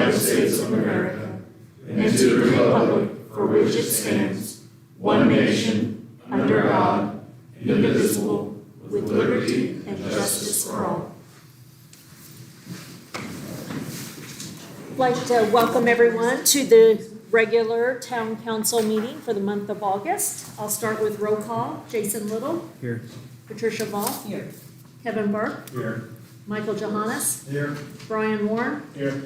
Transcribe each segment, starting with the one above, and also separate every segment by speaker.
Speaker 1: United States of America, and to the republic for which it stands, one nation, under God, indivisible, with liberty and justice for all.
Speaker 2: I'd like to welcome everyone to the regular town council meeting for the month of August. I'll start with roll call. Jason Little.
Speaker 3: Here.
Speaker 2: Patricia Ball.
Speaker 4: Here.
Speaker 2: Kevin Burke.
Speaker 3: Here.
Speaker 2: Michael Johannes.
Speaker 3: Here.
Speaker 2: Brian Warren.
Speaker 3: Here.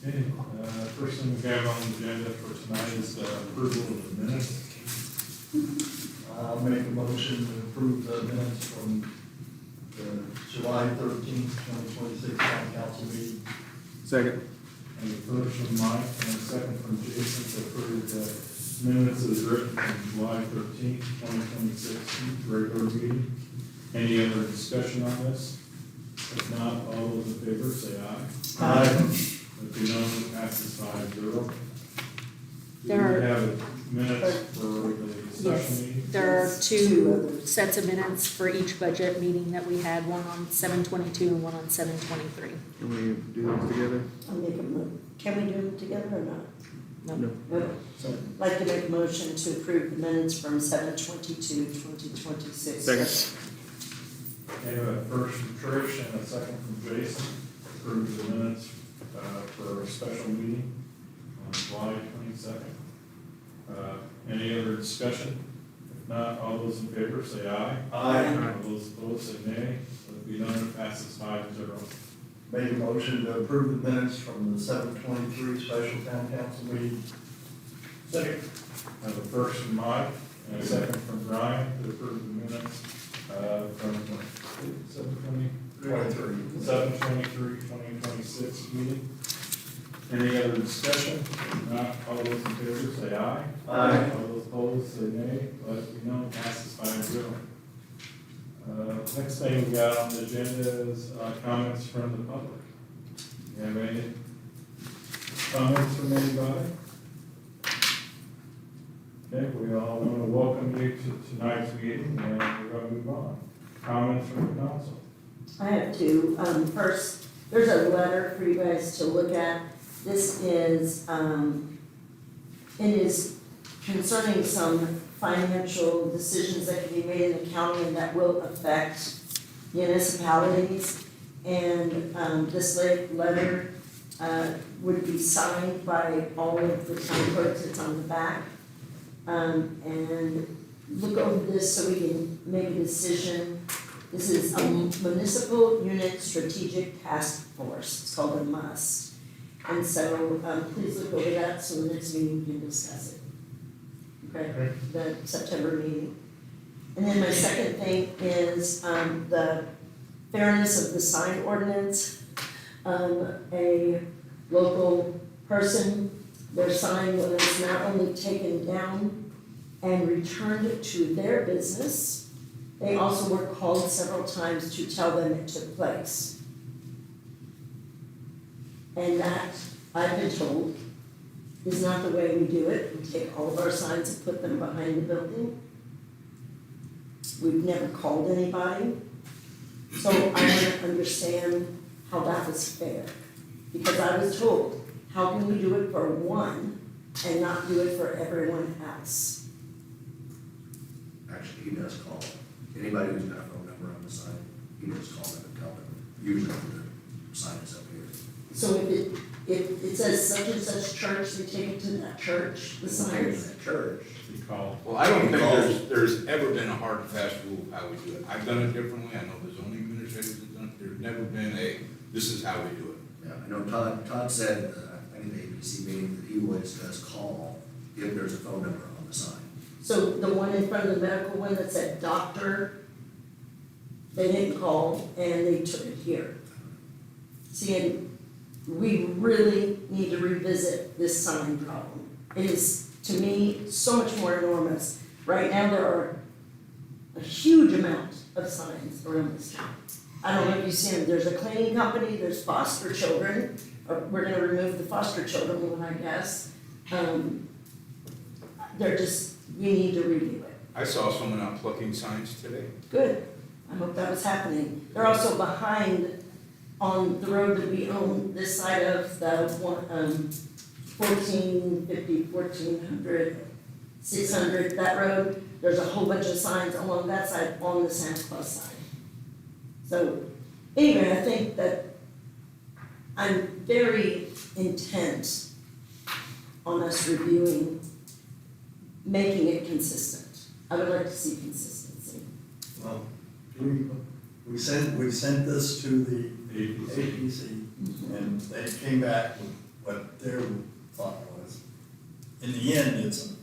Speaker 3: Okay, first thing we have on the agenda for tonight is approval of the minutes.
Speaker 5: I'll make a motion to approve the minutes from the July 13th, 2026 town council meeting.
Speaker 3: Second. And the first from Mike and a second from Jason to approve the minutes as written from July 13th, 2026 regular meeting. Any other discussion on this? If not, all those in favor say aye.
Speaker 5: Aye.
Speaker 3: If you know, passes 5-0.
Speaker 2: There
Speaker 3: Do
Speaker 2: are-
Speaker 3: we have minutes for the special meeting?
Speaker 2: There are
Speaker 4: Two
Speaker 2: two
Speaker 4: others.
Speaker 2: sets of minutes for each budget meeting that we had, one on 7/22 and one on 7/23.
Speaker 6: Can we do those together?
Speaker 4: I'll make a can we do them together or not?
Speaker 2: No.
Speaker 4: No.
Speaker 3: So,
Speaker 4: I'd like to make a motion to approve the minutes from 7/22/2026.
Speaker 6: Second.
Speaker 3: we have a first from Trish and a second from Jason. Approve the minutes for a special meeting on July 22nd. Any other discussion? If not, all those in favor say aye.
Speaker 5: Aye.
Speaker 3: All those opposed say nay. Let it be known it passes 5-0.
Speaker 5: Make a motion to approve the minutes from the 7/23 special town council meeting.
Speaker 3: Second. I have a first from Mike and a second from Brian to approve the minutes from 7/23/2026 meeting. Any other discussion? If not, all those in favor say aye.
Speaker 5: Aye.
Speaker 3: All those opposed say nay. Let it be known passes 5-0. Next thing we got on the agenda is comments from the public. You have any comments from anybody? Okay, we all want to welcome you to tonight's meeting, and we're going to move on. Comments from the council?
Speaker 4: I have two. First, there's a letter for you guys to look at. This is, it is concerning some financial decisions that can be made in the county and that will affect municipalities. And this letter would be signed by all of the town clerks. It's on the back. And look over this so we can make a decision. This is a municipal unit strategic task force. It's called a MUST. And so please look over that so the next meeting we can discuss it. Okay, the September meeting. And then my second thing is the fairness of the sign ordinance. A local person, their sign was not only taken down and returned to their business, they also were called several times to tell them it took place. And that, I've been told, is not the way we do it. We take all of our signs and put them behind the building. We've never called anybody. So I want to understand how that was fair. Because I was told, how can we do it for one and not do it for everyone else?
Speaker 7: Actually, he does call. Anybody who's got a phone number on the sign, he just call them and tell them, usually the sign is up here.
Speaker 4: So if it says such and such church, they take it to that church, the signs?
Speaker 7: At church.
Speaker 3: You call.
Speaker 1: Well, I don't think there's ever been a hard and fast rule of how we do it. I've done it differently, I know the zoning administrators have done it, there's never been this is how we do it.
Speaker 7: Yeah, I know Todd said, I think the ABC meeting, that he always does call if there's a phone number on the sign.
Speaker 4: So the one in front of the medical one that said doctor, they didn't call and they took it here. See, and we really need to revisit this sign problem. It is, to me, so much more enormous. Right now, there are a huge amount of signs around this town. I don't know if you've seen them. There's a cleaning company, there's foster children. We're gonna remove the foster children one, I guess. They're just, we need to review it.
Speaker 1: I saw someone out plucking signs today.
Speaker 4: Good. I hope that was happening. They're also behind on the road that we own, this side of the 1450, 1400, 600, that road, there's a whole bunch of signs along that side, on the Santa Claus side. So, anyway, I think that I'm very intent on us reviewing, making it consistent. I would like to see consistency.
Speaker 5: Well, we sent this to the APC, and they came back with what their thought was. In the end, it's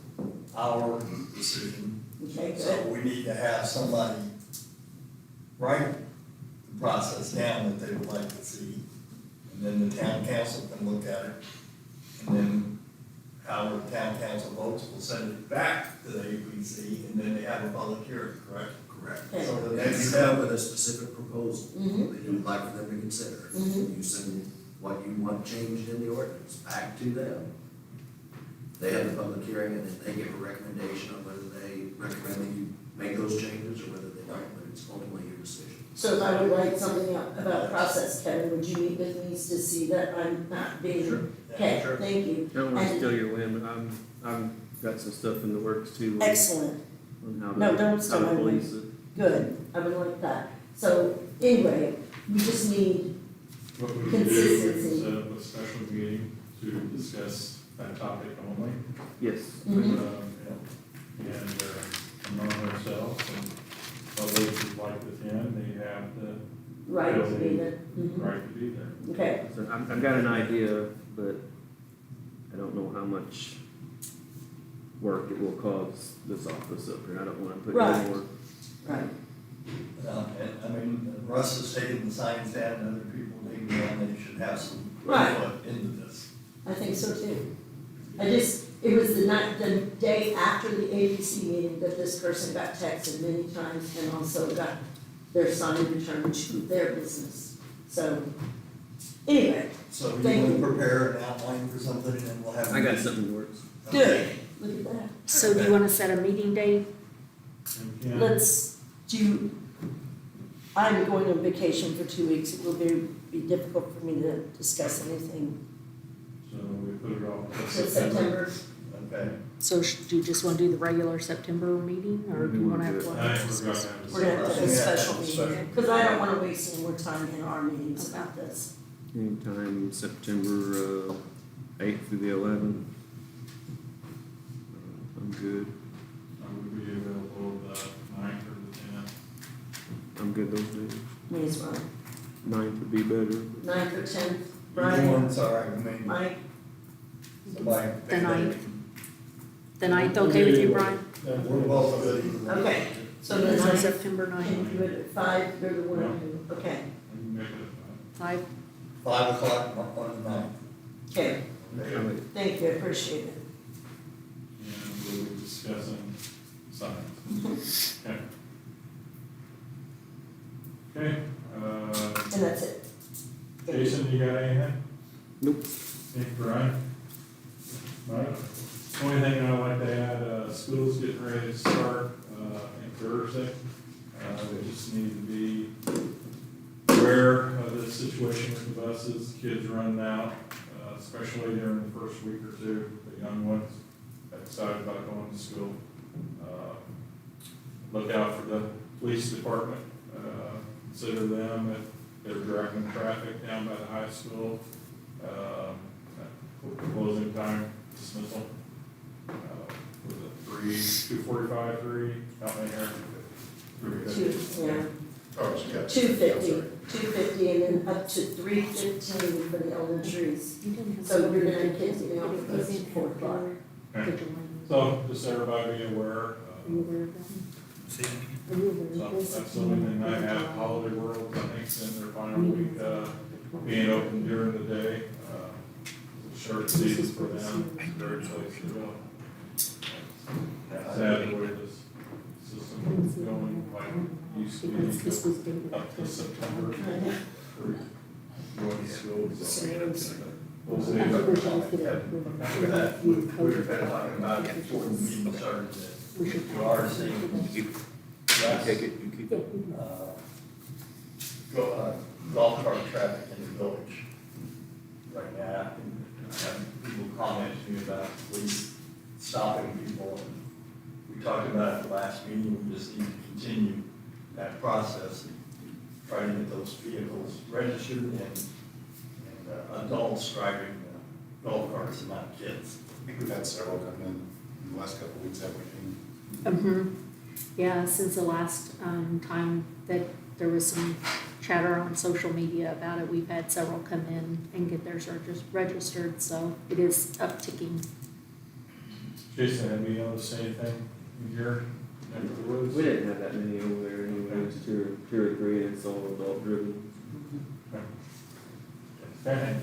Speaker 5: our decision,
Speaker 4: Okay,
Speaker 5: so
Speaker 4: good.
Speaker 5: we need to have somebody write the process down that they would like to see, and then the town council can look at it, and then how the town council votes, will send it back to the APC, and then they have a public hearing, correct?
Speaker 7: Correct.
Speaker 4: Okay.
Speaker 5: So the
Speaker 7: And
Speaker 5: next
Speaker 7: you
Speaker 5: step,
Speaker 7: come with a specific proposal
Speaker 4: Mhm.
Speaker 7: that you would like for them to consider.
Speaker 4: Mhm.
Speaker 7: You send what you want changed in the ordinance back to them. They have the public hearing and then they give a recommendation on whether they recommend that you make those changes or whether they don't, but it's ultimately your decision.
Speaker 4: So if I would write something up about process, Kevin, would you meet with me to see that I'm not being?
Speaker 7: Sure.
Speaker 4: Okay,
Speaker 5: Sure.
Speaker 4: thank you.
Speaker 6: I don't want to
Speaker 4: And-
Speaker 6: steal your wind, but I've got some stuff in the works too.
Speaker 4: Excellent,
Speaker 6: On how to,
Speaker 4: No, don't steal
Speaker 6: how
Speaker 4: my
Speaker 6: to
Speaker 4: wind.
Speaker 6: police it.
Speaker 4: good, I would like that. So, anyway, we just need,
Speaker 3: What we can do
Speaker 4: Consistency.
Speaker 3: is set up a special meeting to discuss that topic only.
Speaker 6: Yes.
Speaker 4: Mhm.
Speaker 3: And among ourselves, and others would like to attend, they have the
Speaker 4: right, to be there. Mhm.
Speaker 3: right to be there.
Speaker 4: Okay,
Speaker 6: So I've got an idea, but I don't know how much work it will cause this office up here. I don't want to put
Speaker 4: Right.
Speaker 6: any more.
Speaker 4: right,
Speaker 5: and, I mean, Russ has taken the signs down, and other people taking them down, they should have some
Speaker 4: Right.
Speaker 5: input into this.
Speaker 4: I think so too. It was the day after the ABC meeting that this person got texted many times and also got their sign returned to their business. So, anyway,
Speaker 5: So you
Speaker 4: Thank
Speaker 5: want
Speaker 4: you.
Speaker 5: to prepare an outline for something, and then we'll have. a
Speaker 6: I got
Speaker 5: meeting?
Speaker 6: something in the works.
Speaker 4: good, look at that.
Speaker 2: So do you want to set a meeting date?
Speaker 3: And Ken,
Speaker 4: Let's do, I'm going on vacation for 2 weeks. It will be difficult for me to discuss anything
Speaker 3: so we put it off to
Speaker 4: till
Speaker 3: September.
Speaker 4: September.
Speaker 5: Okay,
Speaker 2: So do you just want to do the regular September meeting, or do you want to have one?
Speaker 3: I think we're gonna have to.
Speaker 4: We're gonna have to have a
Speaker 5: Yeah,
Speaker 4: special
Speaker 5: special.
Speaker 4: meeting, because I don't wanna waste any more time in our meetings about this.
Speaker 6: Anytime September 8th through the 11th. I'm good.
Speaker 3: I would be available the 9th or the 10th.
Speaker 6: I'm good those days.
Speaker 4: Me as well.
Speaker 6: 9th would be better.
Speaker 4: 9th or 10th,
Speaker 5: either
Speaker 4: Brian,
Speaker 5: one's all right, I mean,
Speaker 4: Mike,
Speaker 5: somebody.
Speaker 2: The 9th. The 9th, okay with you, Brian?
Speaker 5: We're both good either way.
Speaker 4: okay, so the
Speaker 2: So
Speaker 4: 9th,
Speaker 2: September
Speaker 4: can
Speaker 2: 9th,
Speaker 4: you do it at 5, you're the one who, okay,
Speaker 3: I can make it
Speaker 2: 5?
Speaker 5: 5 o'clock on the ninth.
Speaker 4: okay,
Speaker 5: Okay.
Speaker 4: thank you, I appreciate it.
Speaker 3: and we'll be discussing signs. Okay. Okay,
Speaker 4: And that's it.
Speaker 3: Jason, you got anything?
Speaker 6: Nope.
Speaker 3: Thank you, Brian. All right. Only thing I'd like to add, school's getting ready to start, I think Thursday. We just need to be aware of the situation with the buses, kids running out, especially during the first week or two, the young ones, excited about going to school. Look out for the police department, consider them if they're directing traffic down by the high school. Closing time dismissal. Was it 2:45, 3, how many here?
Speaker 4: 2, yeah,
Speaker 7: Oh, so you got-
Speaker 4: 250, and then up to 3:15 for the elementaries. So you're gonna have kids getting off the bus at 4 o'clock.
Speaker 3: Okay. So just everybody be aware.
Speaker 2: Are you aware of that?
Speaker 3: So that's the only thing I have. Holiday World, I think, in their final week, being open during the day. Short season for them, very place to go. Sad the way this system is going, like, used to
Speaker 2: This was
Speaker 3: be
Speaker 2: dated.
Speaker 3: up to September for going to school. So we'll see.
Speaker 5: After that, we've been talking about it before the meeting started, that you are seeing less,
Speaker 6: Take it, you keep it.
Speaker 5: golf cart traffic process, try to get those vehicles registered and adults driving golf carts and not kids.
Speaker 8: I think we've had several come in the last couple of weeks, haven't we?
Speaker 2: Mm-hmm. Yeah, since the last, time that there was some chatter on social media about it, we've had several come in and get theirs registered, so it is upticking.
Speaker 3: Jason, have you noticed anything in your neck of the woods?
Speaker 6: We didn't have that many over there anyway, it was two or three, and it's all adult driven.
Speaker 3: Okay.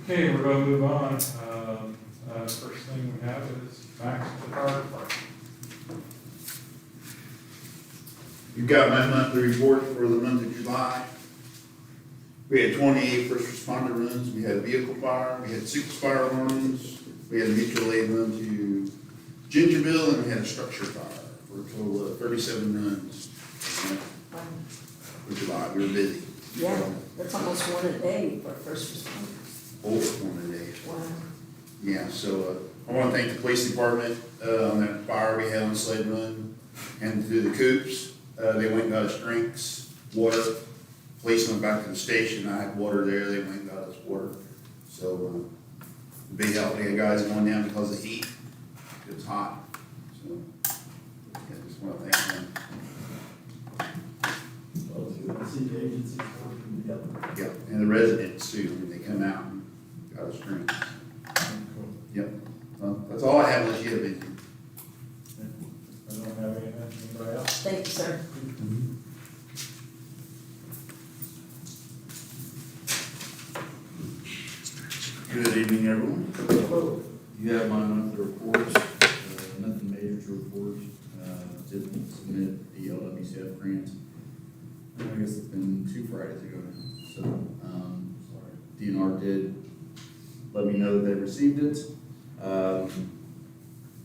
Speaker 3: Okay, we're gonna move on. First thing we have is Max at the fire department.
Speaker 9: You've got my monthly report for the month of July. We had 28 first responder runs, we had a vehicle fire, we had 6 fire alarms, we had a mutual aid run to Gingerville, and we had a structure fire for a total of 37 runs for July. We were busy.
Speaker 4: Yeah, that's almost one a day for first responders.
Speaker 9: Over one a day.
Speaker 4: Wow.
Speaker 9: Yeah, so I want to thank the police department on that fire we had on Slade Run, and to the coops. They went and got us drinks, water. Police went back to the station. I had water there. They went and got us water. So big help. We had guys going down because of the heat. It was hot. So yeah, just want to thank them.
Speaker 5: Well, it's good to see the agencies working together.
Speaker 9: Yeah, and the residents too. When they come out and got us drinks. Yep. Well, that's all I have unless you have anything.
Speaker 3: I don't have anything. Anybody else?
Speaker 4: Thank you, sir.
Speaker 10: Good evening, everyone.
Speaker 4: Hello.
Speaker 10: You have my monthly reports, nothing major to report. Did submit the LWCF grant. I guess it's been 2 Fridays ago now. So, DNR did let me know that they received it.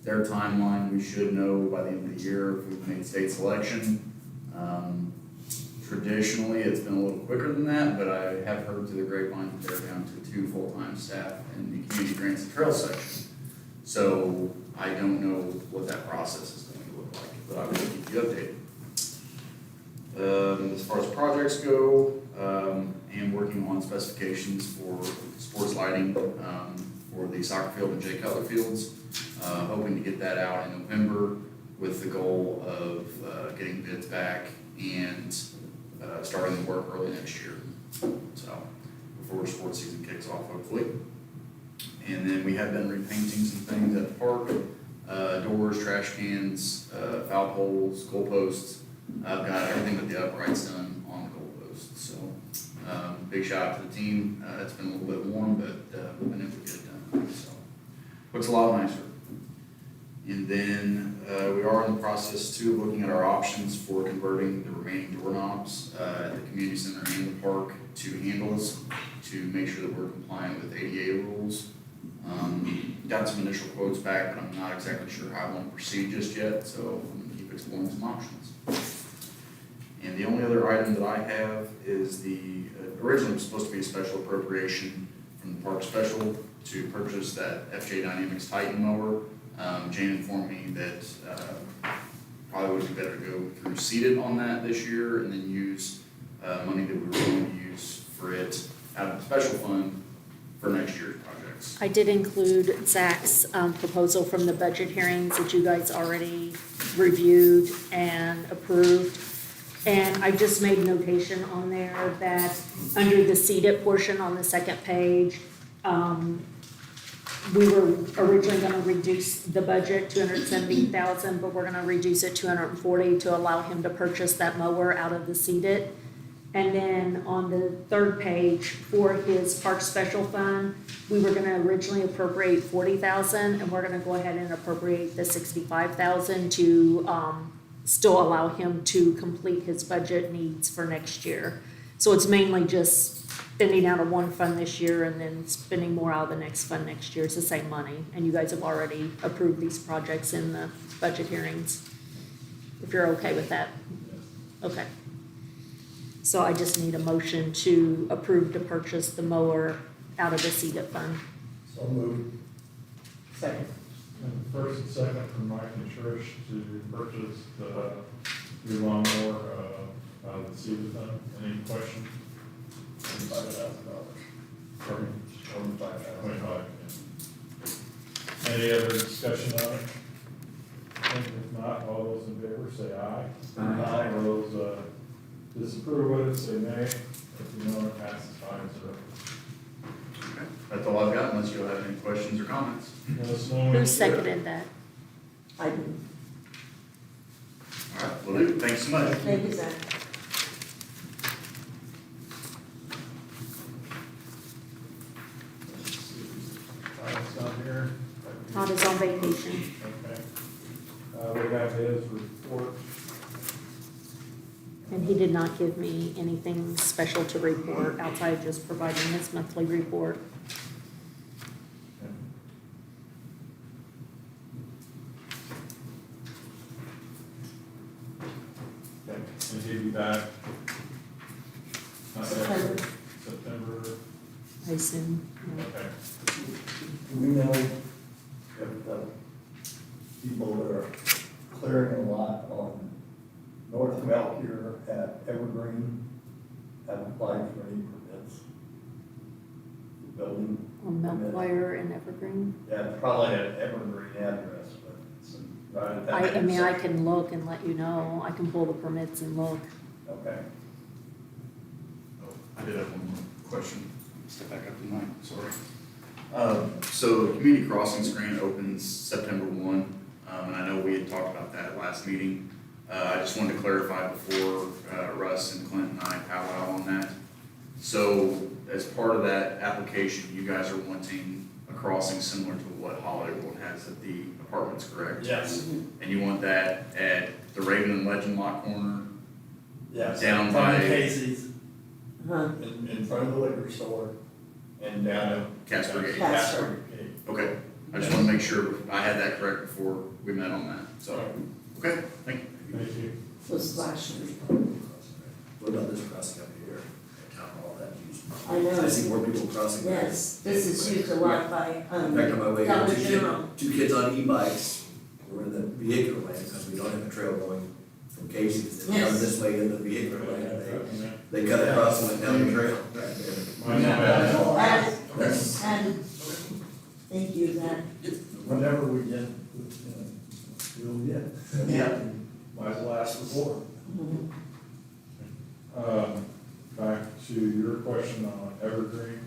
Speaker 10: Their timeline, we should know by the end of the year if we've made state selection. Traditionally, it's been a little quicker than that, but I have heard through the grapevine that they're down to 2 full-time staff in the community grants and trail section. So I don't know what that process is going to look like, but I will keep you updated. As far as projects go, I am working on specifications for sports lighting for the soccer field and Jay Cutler fields. Hoping to get that out in November with the goal of getting bids back and starting the work early next year. So before sports season kicks off, hopefully. And then we have been repainting some things at the park, doors, trash cans, foul poles, goalposts. I've got everything but the uprights done on the goalposts. So big shout out to the team. It's been a little bit warm, but we've been able to get it done. So looks a lot nicer. And then we are in the process too of looking at our options for converting the remaining doorknobs at the community center and the park to handles to make sure that we're compliant with ADA rules. Got some initial quotes back, but I'm not exactly sure how I want to proceed just yet, so I'm going to keep exploring some options. And the only other item that I have is the, originally was supposed to be a special appropriation from the park special to purchase that FJ Dynamics Titan mower. Jane informed me that probably would be better to go through seeded on that this year and then use money that we were going to use for it out of the special fund for next year's projects.
Speaker 2: I did include Zach's proposal from the budget hearings that you guys already reviewed and approved. And I just made notation on there that under the seeded portion on the second page, we were originally gonna reduce the budget $270,000, but we're gonna reduce it $240 to allow him to purchase that mower out of the seeded. And then on the third page for his park special fund, we were gonna originally appropriate $40,000, and we're gonna go ahead and appropriate the $65,000 to still allow him to complete his budget needs for next year. So it's mainly just spending out of one fund this year and then spending more out of the next fund next year. It's the same money, and you guys have already approved these projects in the budget hearings. If you're okay with that? Okay. So I just need a motion to approve to purchase the mower out of the seeded fund.
Speaker 5: So moved.
Speaker 4: Second.
Speaker 3: And first and second from Mike and Trish to purchase the your lawnmower, out of the seed fund. Any questions?
Speaker 5: $25,000.
Speaker 3: Pardon?
Speaker 5: 25,000.
Speaker 3: 25, yeah. Any other discussion on it? If not, all those in favor say aye.
Speaker 5: Aye.
Speaker 3: All those, disapprove of it, say nay. If you know, it passes 5-0.
Speaker 10: Okay, that's all I've got unless you have any questions or comments.
Speaker 3: Let us know when you
Speaker 2: Who
Speaker 3: get it.
Speaker 2: seconded that?
Speaker 4: I do.
Speaker 10: All right, will do. Thanks so much.
Speaker 4: Thank you, Zach.
Speaker 3: Todd's not here.
Speaker 2: Todd is on vacation.
Speaker 3: Okay. We have his report.
Speaker 2: And he did not give me anything special to report outside of just providing his monthly report.
Speaker 3: Okay, and he'll be back.
Speaker 4: September.
Speaker 3: September,
Speaker 2: I assume.
Speaker 3: okay.
Speaker 5: Do we know if the people that are clearing a lot on North Melchior at Evergreen have applied for any permits? The building,
Speaker 2: On Melchior and Evergreen.
Speaker 5: yeah, it's probably an Evergreen address, but it's right at that.
Speaker 2: I mean, I can look and let you know. I can pull the permits and look.
Speaker 5: Okay.
Speaker 10: Oh, I did have one more question. Step back up to mine, sorry. So the community crossings grant opens September 1, and I know we had talked about that at last meeting. I just wanted to clarify before Russ and Clint and I powwow on that. So as part of that application, you guys are wanting a crossing similar to what Hollywood has at the apartments, correct?
Speaker 5: Yes.
Speaker 10: And you want that at the Raven and Legend Lock corner?
Speaker 5: Yes.
Speaker 10: Down
Speaker 5: In front of
Speaker 10: by-
Speaker 5: Casey's,
Speaker 4: Huh.
Speaker 5: in front of the liquor store, and down at
Speaker 10: Casper Gate.
Speaker 4: Casper.
Speaker 5: Gate.
Speaker 10: Okay, I just want to make sure I had that correct before we met on that, so, okay, thank you.
Speaker 3: Thank you.
Speaker 4: So Splash.
Speaker 7: What about this crossing up here at Town Hall, that used?
Speaker 4: I know.
Speaker 7: I see more people crossing.
Speaker 4: Yes, this is used a lot by,
Speaker 7: In fact, on my way here,
Speaker 4: Dollar General.
Speaker 7: two kids on e-bikes, we're in the vehicular lane, because we don't have a trail going from Casey's. They come
Speaker 4: Yes.
Speaker 7: this way in the vehicular lane,
Speaker 3: Yeah.
Speaker 7: they cut across and went down the trail right there.
Speaker 3: Mine's bad.
Speaker 4: And, thank you, Zach.
Speaker 5: Whenever we get, we'll get.
Speaker 4: Yeah.
Speaker 5: Might as well ask before.
Speaker 4: Mhm.
Speaker 3: Back to your question on Evergreen.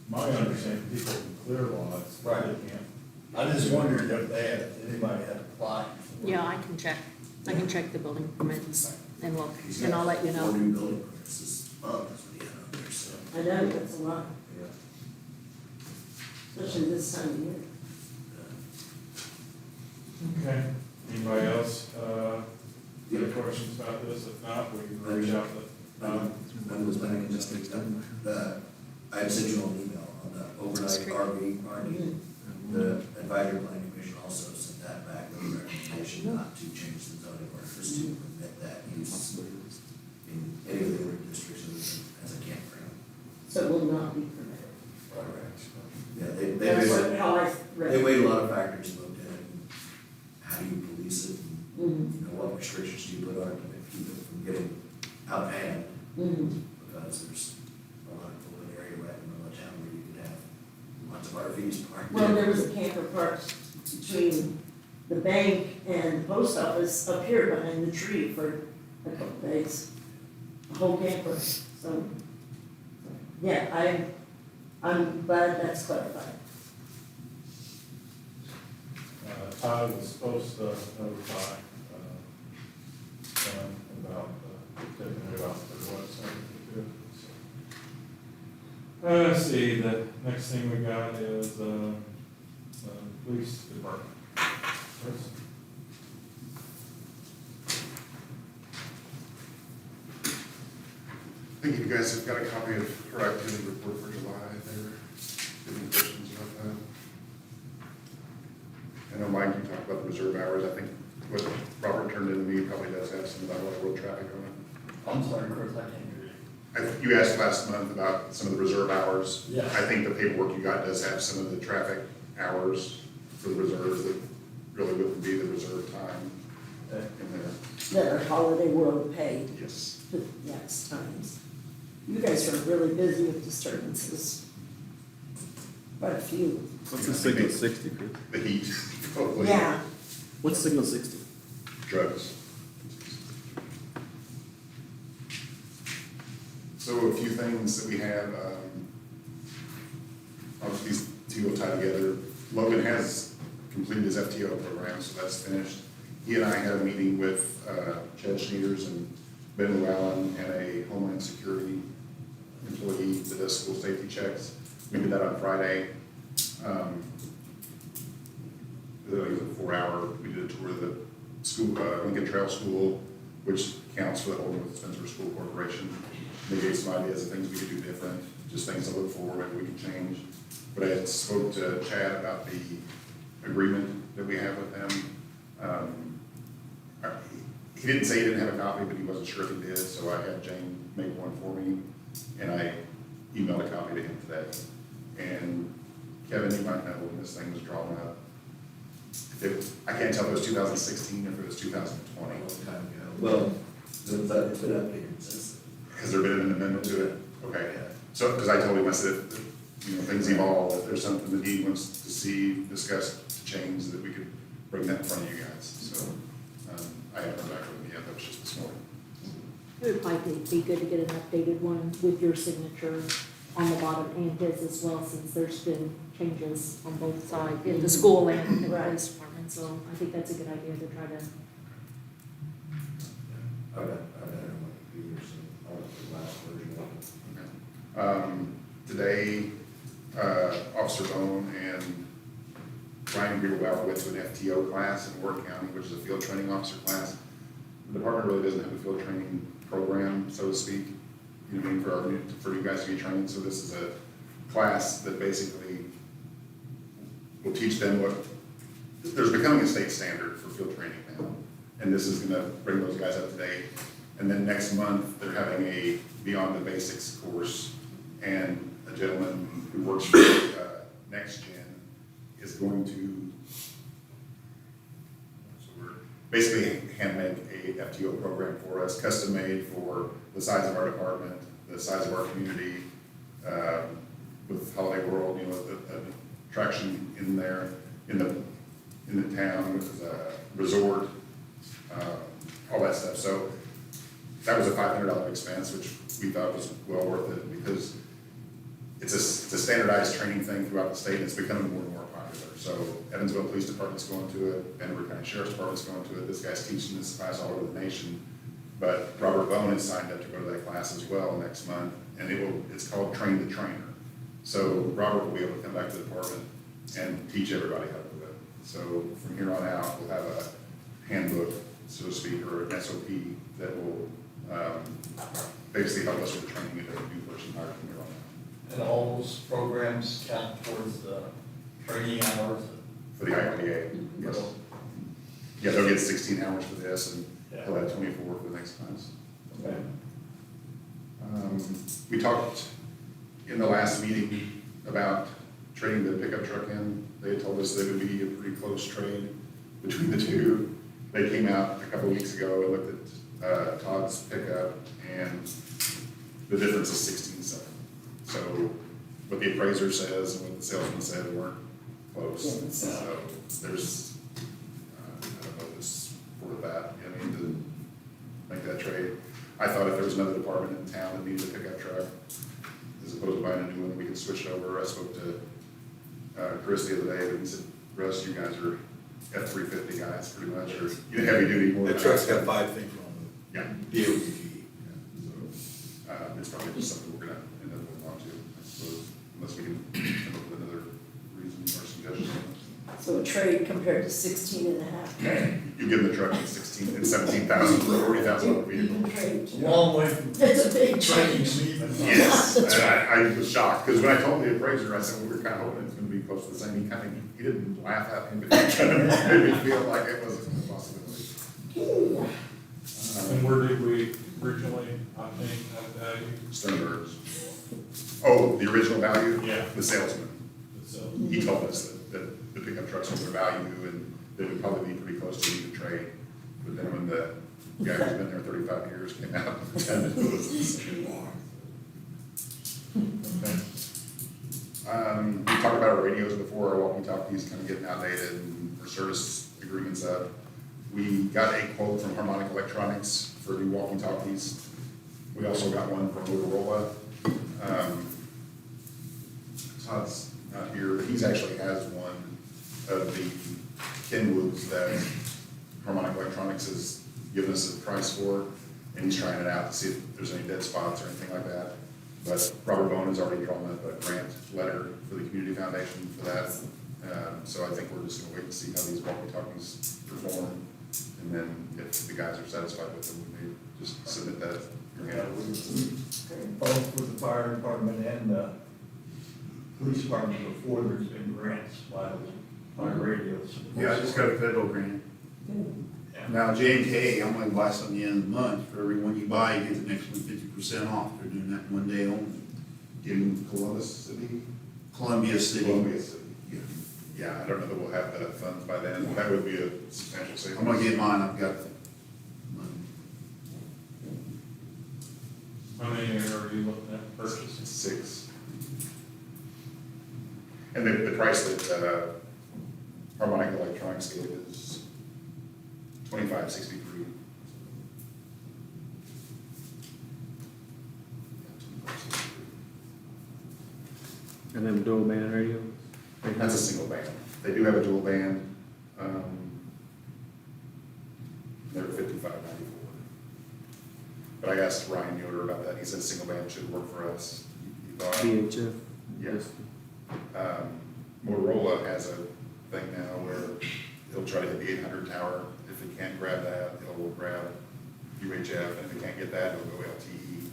Speaker 3: My understanding, people can clear lots, but
Speaker 5: Right.
Speaker 3: they can't.
Speaker 5: I just wondered if they had, anybody had applied for.
Speaker 2: Yeah, I can check. I can check the building permits and look,
Speaker 7: He's
Speaker 2: and
Speaker 7: got
Speaker 2: I'll let you
Speaker 7: four
Speaker 2: know.
Speaker 7: new building permits this month, that's what he had on there, so.
Speaker 4: I know, that's a lot,
Speaker 7: Yeah.
Speaker 4: especially this time of year.
Speaker 3: Okay. Anybody else, any questions about this? If not, we can reach out to,
Speaker 7: When was back in just I had sent you an email on the overnight RV party. The advisory planning commission also sent that back with a recommendation not to change the zoning ordinance to permit that use in any of the other districts as a campground.
Speaker 4: So it will not be permitted.
Speaker 7: Correct. Yeah, they
Speaker 4: That's
Speaker 7: weighed,
Speaker 4: how I read
Speaker 7: they
Speaker 4: it.
Speaker 7: weighed a lot of factors, looked at it, and how do you police it, and,
Speaker 4: Mhm.
Speaker 7: you know, what restrictions do you put on it to keep it from getting out of hand?
Speaker 4: Mhm.
Speaker 7: Because there's a lot of open area right in the middle of town where you could have lots of RVs parked.
Speaker 4: Well, there was a camper parked between the bank and the post office up here behind the tree for a couple days. A whole camper, so, yeah, I'm glad that's clarified.
Speaker 3: Todd was supposed to notify, them about, taking it off their website too, so. Let's see, the next thing we got is, police department. Chris?
Speaker 9: I think you guys have got a copy of her activity report for July there. Any questions about that? I know Mike, you talked about the reserve hours. I think what Robert turned into me probably does have some about road traffic on it.
Speaker 5: I'm sorry, Chris, I can't hear you.
Speaker 9: You asked last month about some of the reserve hours.
Speaker 5: Yeah.
Speaker 9: I think the paperwork you got does have some of the traffic hours for the reserves that really wouldn't be the reserve time.
Speaker 5: Okay.
Speaker 4: that are holiday world paid,
Speaker 9: Yes.
Speaker 4: yes, times. You guys are really busy with disturbances. Quite a few.
Speaker 6: What's the signal 60, Chris?
Speaker 9: The heat, probably.
Speaker 4: Yeah,
Speaker 6: What's signal 60?
Speaker 9: Drugs. So a few things that we have, obviously these two will tie together. Logan has completed his FTO program, so that's finished. He and I had a meeting with Chad Schneiders and Ben Llewellyn and a Homeland Security employee that does school safety checks. We did that on Friday. It was a 4-hour, we did a tour of the school, Lincoln Trail School, which counts for the whole North Spencer School Corporation. They gave some ideas of things we could do different, just things to look for, maybe we can change. But I had spoke to Chad about the agreement that we have with them. He didn't say he didn't have a copy, but he wasn't sure if he did, so I had Jane make one for me, and I emailed a copy to him today. And Kevin, you might know when this thing was drawn up. I can't tell if it was 2016 or if it was 2020.
Speaker 7: Well, it's been updated since.
Speaker 9: Has there been an amendment to it? Okay. So, because I told him, I said, you know, things evolve, if there's something that he wants to see, discuss, to change, that we could bring that in front of you guys. So, I haven't heard back from him yet, that was just this morning.
Speaker 2: It would probably be good to get an updated one with your signature on the bottom and his as well, since there's been changes on both sides, in the school and in the police department, so I think that's a good idea to try to.
Speaker 7: I've got it on my computer, so I'll look at the last version of it.
Speaker 9: Today, Officer Bone and Ryan Greenwald went to an FTO class in Ward County, which is a field training officer class. The department really doesn't have a field training program, so to speak, you know, for you guys to be trained. So this is a class that basically will teach them what, there's becoming a state standard for field training now. And this is gonna bring those guys up to date. And then next month, they're having a Beyond the Basics course, and a gentleman who works for Next Gen is going to, so we're basically hand make a FTO program for us, custom made for the size of our department, the size of our community, with Holiday World, you know, the attraction in there, in the town, with a resort, all that stuff. So that was a $500 expense, which we thought was well worth it, because it's a standardized training thing throughout the state, and it's becoming more and more popular. So Evansville Police Department's going to it, Vanderbilt County Sheriff's Department's going to it, this guy's teaching this class all over the nation. But Robert Bone is signed up to go to that class as well next month, and it's called Train the Trainer. So Robert will be able to come back to the department and teach everybody how to do it. So from here on out, we'll have a handbook, so to speak, or an SOP that will basically help us with the training of every new person hired from here on out.
Speaker 5: And all those programs count towards the training hours?
Speaker 9: For the IPA, yes. Yeah, they'll get 16 hours for this, and they'll have 24 for the next class.
Speaker 5: Okay.
Speaker 9: We talked in the last meeting about trading the pickup truck in. They told us that it would be a pretty close trade between the two. They came out a couple of weeks ago and looked at Todd's pickup, and the difference is 16.7. So what the appraiser says and what the salesman said weren't close.
Speaker 4: Yes.
Speaker 9: So there's, I don't know, this for that, I mean, to make that trade. I thought if there was another department in town that needed a pickup truck, as opposed to buying a new one, we could switch it over. I spoke to Chris the other day, and he said, Russ, you guys are F-350 guys, pretty much, or heavy duty more.
Speaker 8: The
Speaker 9: than
Speaker 8: truck's
Speaker 9: us.
Speaker 8: got 5 things on
Speaker 9: Yeah.
Speaker 8: it. DOT.
Speaker 9: So, it's probably just something we're gonna end up holding on to, I suppose, unless we can come up with another reason or suggestion.
Speaker 4: So a trade compared to 16.5.
Speaker 9: You give them the truck at 16 and 17,000 for a $40,000 vehicle.
Speaker 4: You can trade.
Speaker 5: It's a long way from
Speaker 4: It's a big
Speaker 5: training
Speaker 4: trade.
Speaker 5: to even.
Speaker 9: Yes, and I was shocked, because when I told the appraiser, I said, well, we were kind of hoping it's gonna be close to the same. He didn't laugh at me, but he kind of made me feel like it was a possibility.
Speaker 3: And where did we originally, I think, have value?
Speaker 9: Sternberg's. Oh, the original value?
Speaker 3: Yeah.
Speaker 9: The salesman.
Speaker 3: So,
Speaker 9: He told us that the pickup trucks were their value, and they would probably be pretty close to even trade.
Speaker 8: But then when the guy who's been there 35 years came out, it kind of was.
Speaker 3: Okay.
Speaker 8: We talked about our radios before, our walkie-talkies kind of getting outdated and our service agreements up. We got a quote from Harmonic Electronics for new walkie-talkies. We also got one from Motorola. Todd's not here, but he's actually has one of the Kenwoods that Harmonic Electronics has given us a price for, and he's trying it out to see if there's any dead spots or anything like that. But Robert Bone has already drawn up a grant letter for the community foundation for that. So I think we're just gonna wait and see how these walkie-talkies perform. And then if the guys are satisfied with them, we may just submit that.
Speaker 5: Yeah, both with the fire department and the police department before, there's been grants by radios.
Speaker 9: Yeah, I just got a federal grant. Now, J&K, I'm gonna buy some at the end of the month. For every one you buy, you get the next one 50% off. They're doing that one day only.
Speaker 8: In Columbus City?
Speaker 9: Columbia City.
Speaker 8: Columbia City. Yeah, I don't know that we'll have the funds by then. That would be a substantial savings.
Speaker 9: I'm gonna get mine, I've got money.
Speaker 3: How many are you looking at purchasing?
Speaker 8: 6. And the price that Harmonic Electronics gave is $25.63.
Speaker 6: And then dual band radios?
Speaker 8: That's a single band. They do have a dual band. They're $55.94. But I asked Ryan Yoder about that. He said a single band should work for us. He thought,
Speaker 6: VHF?
Speaker 8: yes. Motorola has a thing now where he'll try to hit the 800 tower. If he can't grab that, he'll grab UHF, and if he can't get that, he'll go LTE.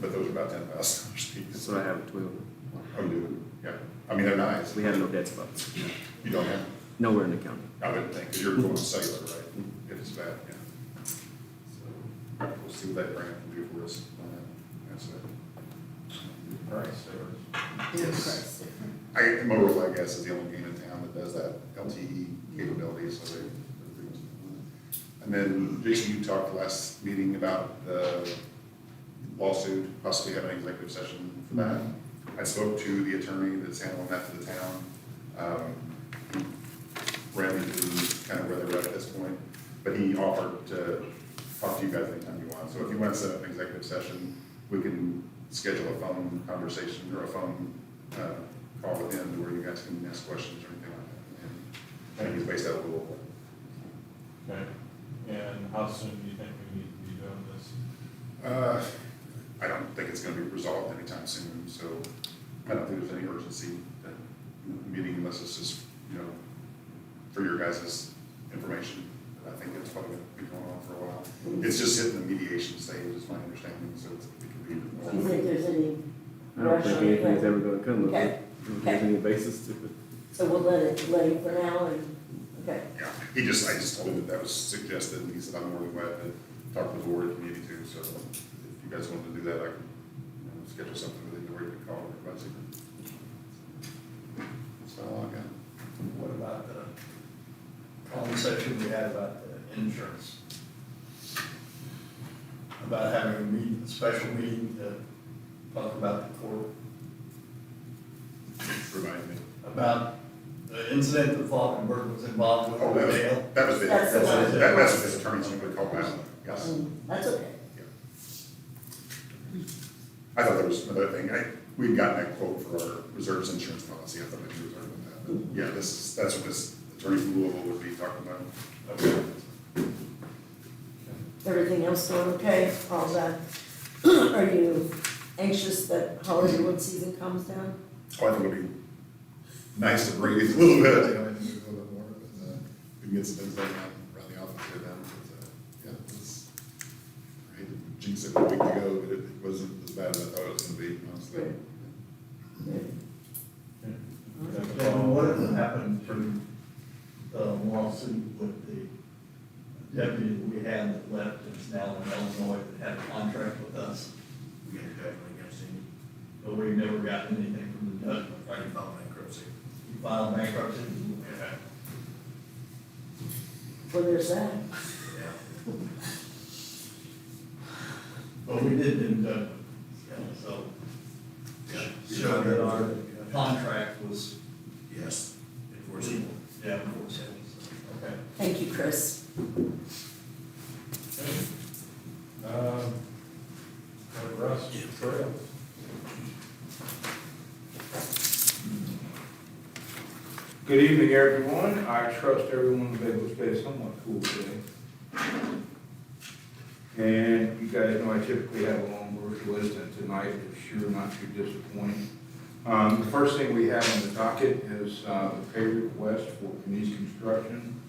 Speaker 8: But those are about $10,000
Speaker 6: That's
Speaker 8: pieces.
Speaker 6: what I have between them.
Speaker 8: Oh, do it? Yeah. I mean, they're nice.
Speaker 6: We have no dead spots.
Speaker 8: You don't have,
Speaker 6: Nowhere in the county.
Speaker 8: I wouldn't think, because you're going cellular, right? If it's bad, yeah. So we'll see what that grant can do for us on that. That's it.
Speaker 3: Price there.
Speaker 8: Yes. Motorola, I guess, is the only game in town that does that LTE capability, so they. And then, Jason, you talked last meeting about the lawsuit, possibly having an executive session for that. I spoke to the attorney that's handling that for the town. He ran me through kind of where they're at this point, but he offered to talk to you guys anytime you want. So if you want to set up an executive session, we can schedule a phone conversation or a phone call with him where you guys can ask questions or anything like that. And he's based out of Louisville.
Speaker 3: Okay, and how soon do you think we need to be doing this?
Speaker 8: I don't think it's gonna be resolved anytime soon, so I don't think there's any urgency that meeting unless it's just, for your guys' information. But I think it's probably gonna be going on for a while. It's just hitting the mediation stage, is my understanding, so it could be even
Speaker 4: Do you
Speaker 8: more.
Speaker 4: think there's any
Speaker 6: I don't think anything's ever gonna come of
Speaker 4: Okay.
Speaker 6: it. I don't have any basis to it.
Speaker 4: So we'll let it for now and, okay.
Speaker 8: Yeah, I just told him that was suggested, and he said, I'm more than glad to talk to the board and community too, so if you guys want to do that, I can, schedule something with him where you can call or advise him. That's all I got.
Speaker 5: What about the conversation we had about the insurance? About having a meeting, a special meeting to talk about the court,
Speaker 8: Remind me.
Speaker 5: about the incident that Falkenberg was involved with.
Speaker 8: Oh, that was it.
Speaker 4: That's the one.
Speaker 8: That's what his attorney's going to call back, yes.
Speaker 4: That's okay.
Speaker 8: I thought there was another thing, we'd gotten that quote for our reserves insurance policy, I thought maybe you were talking about that. But yeah, that's what this attorney from Louisville would be talking about. Okay.
Speaker 4: Everything else going okay? All that? Are you anxious that Hollywood season comes down?
Speaker 8: Oh, I think it'd be nice to breathe a little bit, I think a little bit more, but, we can get some things done around the office here then, but, yeah, it's, I hate to jinx it a week ago, but it wasn't as bad as I thought it was gonna be, honestly.
Speaker 5: And what had happened through the lawsuit with the deputy that we had that left and is now in Illinois that had a contract with us,
Speaker 7: We got a judgment against him,
Speaker 5: but we've never gotten anything from the judgment.
Speaker 7: right, he filed bankruptcy.
Speaker 5: He filed bankruptcy.
Speaker 4: Well, there's that.
Speaker 7: Yeah,
Speaker 5: Well, we did in Denver, so. Showed that our contract was,
Speaker 7: Yes, enforceable.
Speaker 5: yeah, enforceable.
Speaker 3: Okay.
Speaker 4: Thank you, Chris.
Speaker 3: Okay. Russ, trails.
Speaker 11: Good evening, everyone. I trust everyone was able to stay somewhat cool today. And you guys know I typically have a long work list, and tonight is sure not too disappointing. The first thing we have on the docket is the pay request for Kenese Construction.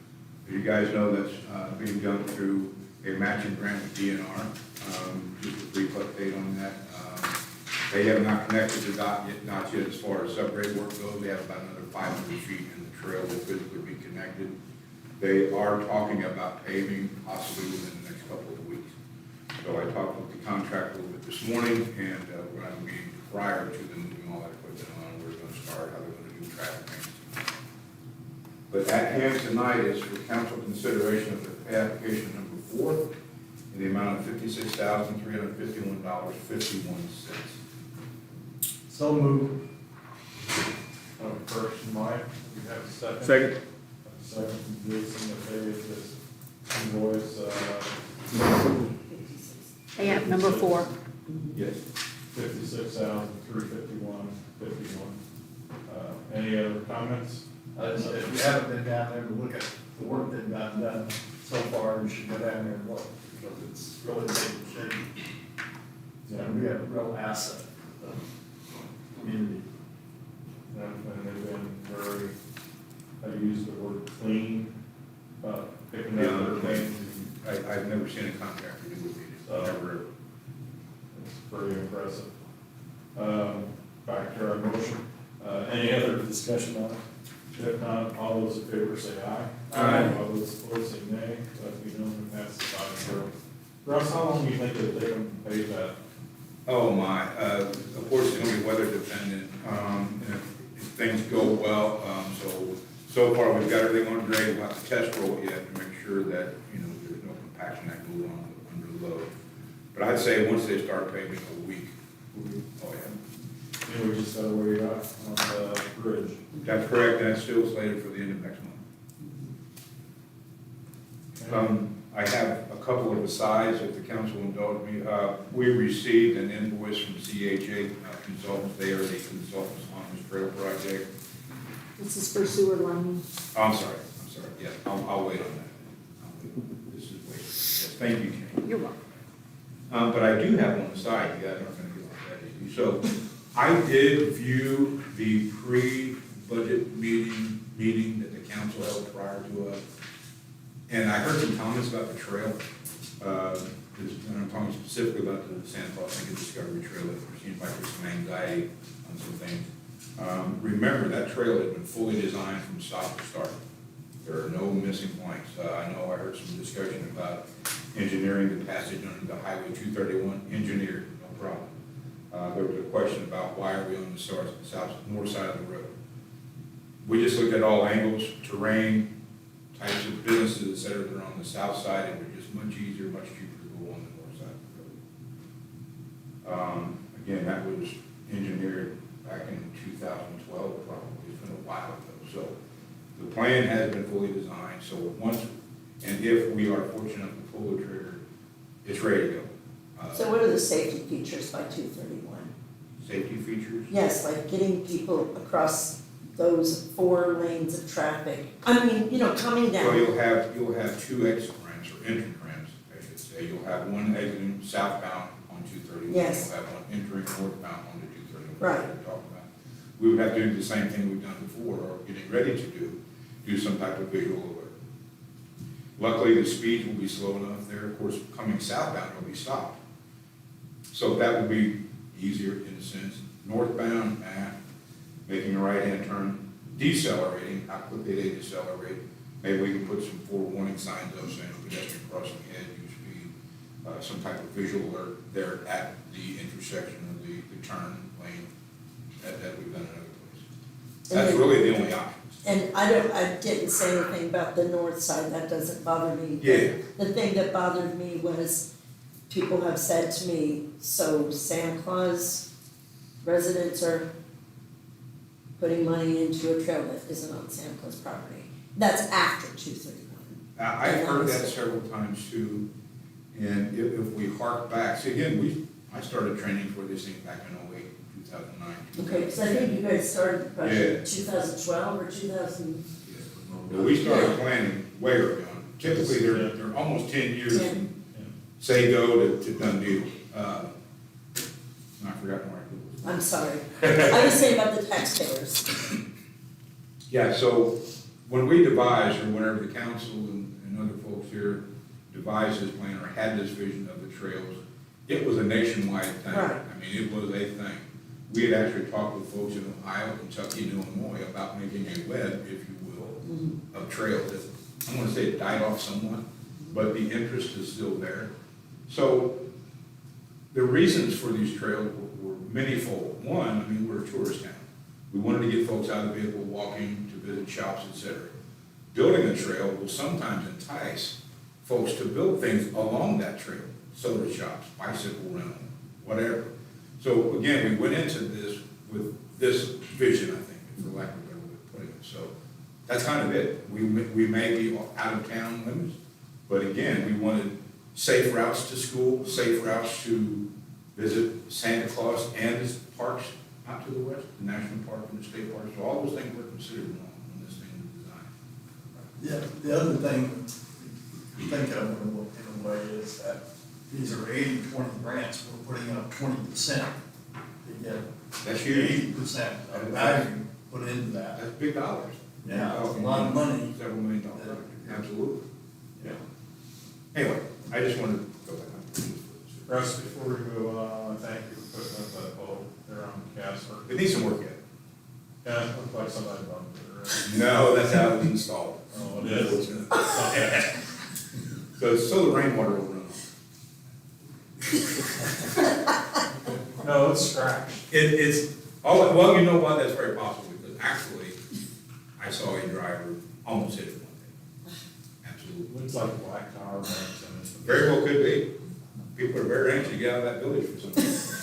Speaker 11: As you guys know, that's being done through a matching grant with DNR. Just a brief update on that. They have not connected the dot yet, not yet as far as subgrade work goes. They have about another 500 feet in the trail that physically be connected. They are talking about paving possibly within the next couple of weeks. So I talked with the contractor a little bit this morning, and we're going to be prior to them moving all that equipment on. We're going to start how they're going to do traffic management. But at hand tonight is for council consideration of the pay application number 4 in the amount of $56,351.51.
Speaker 5: So moved.
Speaker 3: First, Mike, we have a second.
Speaker 11: Second.
Speaker 3: A second from Jason, to pay this invoice,
Speaker 2: Pay app number 4.
Speaker 11: Yes.
Speaker 3: $56,351.51. Any other comments?
Speaker 5: If you haven't been down there to look at the work they've gotten done so far, you should go down there and look, because it's really big shape.
Speaker 3: Yeah,
Speaker 5: And we have a real asset for the community.
Speaker 3: and they've been very, I use the word clean, picking up their things.
Speaker 11: I've never seen a contractor do what they do.
Speaker 3: So-
Speaker 11: Never.
Speaker 3: It's pretty impressive. Back to our motion. Any other discussion on it? If not, all those in favor say aye.
Speaker 11: Aye.
Speaker 3: All those opposed say nay. Let me know when that's the 5-0. Russ, how long do you think it'll take them to pay that?
Speaker 11: Oh, my. Of course, it's going to be weather dependent. And if things go well, so far we've got everything on grade. We'll have to test roll it yet to make sure that, there's no compaction that goes on under load. But I'd say once they start paving a week, oh, yeah.
Speaker 3: And we just gotta wait out on the bridge.
Speaker 11: That's correct, and it's still slated for the end of next month. I have a couple of asides, if the council will indulge me. We received an invoice from CHA Consultants. They are the consultants on this trail project.
Speaker 2: This is for sewer lining.
Speaker 11: Oh, I'm sorry, yeah, I'll wait on that. This is wait. Yes, thank you, Kenny.
Speaker 2: You're welcome.
Speaker 11: But I do have on the side, you guys aren't gonna get like that easy. So I did view the pre-budget meeting that the council held prior to us. And I heard some comments about the trail. And I'm talking specifically about the Santa Claus Lincoln Discovery Trail. There seems like there's some anxiety on some things. Remember, that trail has been fully designed from stop to start. There are no missing points. I know I heard some discussion about engineering the passage under the Highway 231. Engineered, no problem. There was a question about why are we on the north side of the road. We just looked at all angles, terrain, types of businesses, et cetera, that are on the south side, and they're just much easier, much cheaper to go on the north side of the road. Again, that was engineered back in 2012, probably. It's been a while ago. So the plan has been fully designed. So once, and if we are fortunate enough to pull the trigger, it's ready to go.
Speaker 4: So what are the safety features by 231?
Speaker 11: Safety features?
Speaker 4: Yes, like getting people across those 4 lanes of traffic. I mean, coming
Speaker 11: Well,
Speaker 4: down.
Speaker 11: you'll have 2 exit ramps or entrance ramps, I should say. You'll have one exiting southbound on 231.
Speaker 4: Yes.
Speaker 11: You'll have one entering northbound onto 231.
Speaker 4: Right.
Speaker 11: That's what we're talking about. We would have to do the same thing we've done before, or getting ready to do some type of visual alert. Luckily, the speed will be slow enough there. Of course, coming southbound will be stopped. So that would be easier in a sense. Northbound, making a right-hand turn, decelerating, how quickly they decelerate. Maybe we can put some forewarning signs up saying pedestrian crossing ahead, use speed, some type of visual alert there at the intersection of the turn lane that we've done in other places. That's really the only option.
Speaker 4: And I didn't say anything about the north side, that doesn't bother me.
Speaker 11: Yeah.
Speaker 4: The thing that bothered me was people have said to me, so Santa Claus residents are putting money into a trail that isn't on Santa Claus property. That's after 2/31.
Speaker 11: I've heard that several times too, and if we hark back, see, again, I started training for this thing back in 08, 2009.
Speaker 4: Okay, because I think you guys started the project
Speaker 11: Yeah.
Speaker 4: in 2012 or 2000.
Speaker 11: Well, we started planning way early on. Typically, they're almost 10 years
Speaker 4: Yeah.
Speaker 11: from say go to done deal. I forgot where I was.
Speaker 4: I'm sorry. I was saying about the taxpayers.
Speaker 11: Yeah, so when we devised, or whenever the council and other folks here devised this plan or had this vision of the trails, it was a nationwide thing.
Speaker 4: Right.
Speaker 11: I mean, it was a thing. We had actually talked with folks in Ohio, Kentucky, and Illinois about making a web, if you will, of trails. I'm gonna say it died off somewhat, but the interest is still there. So the reasons for these trails were manyfold. One, I mean, we're a tourist town. We wanted to get folks out of the vehicle, walking, to visit shops, etc. Building a trail will sometimes entice folks to build things along that trail, soda shops, bicycle rental, whatever. So again, we went into this with this vision, I think, for lack of a better way of putting it. So that's kind of it. We may be out of town limits, but again, we wanted safe routes to school, safe routes to visit Santa Claus and his parks out to the west, the national park and the state park. So all those things were considered when this thing was designed.
Speaker 5: Yeah, the other thing to think of in a way is that these are 80-20 grants, we're putting up 20% to get
Speaker 11: That's huge.
Speaker 5: 80% of value put into that.
Speaker 11: That's big dollars.
Speaker 5: Yeah, it's a lot of money.
Speaker 11: Several $1 million project, absolutely. Yeah. Anyway, I just wanted to go back.
Speaker 3: Russ, before we move on, thank you for putting up that pole there on Casper.
Speaker 11: It needs some work yet.
Speaker 3: Yeah, it looked like somebody bumped it, right?
Speaker 11: No, that's how it was installed.
Speaker 3: Oh, it is. Okay.
Speaker 11: So the rainwater will run off.
Speaker 3: No, it's scratched.
Speaker 11: It's, oh, well, you know what, that's very possible, because actually, I saw a driver almost hit it one day. Absolutely.
Speaker 3: Looks like black tar marks in it.
Speaker 11: Very well could be. People are very anxious to get out of that village for some reason.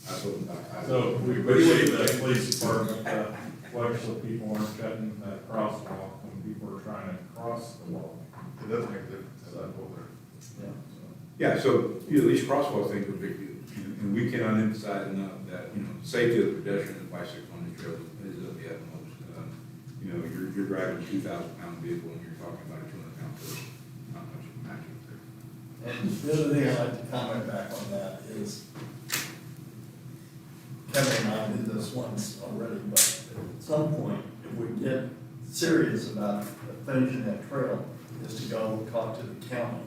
Speaker 11: That's what
Speaker 3: So we appreciate the police department, flexible people aren't shutting that crosswalk when people are trying to cross the walk.
Speaker 8: It does make a difference.
Speaker 11: Yeah, so, at least crosswalks think are big deal. And we cannot emphasize enough that, safety of the pedestrian and bicycle on the trail is of the utmost. You're driving a 2,000-pound vehicle and you're talking about a 200-pound person. Not much of a match up there.
Speaker 5: And the other thing I'd like to comment back on that is, Kevin and I did this once already, but at some point, if we get serious about finishing that trail, is to go talk to the county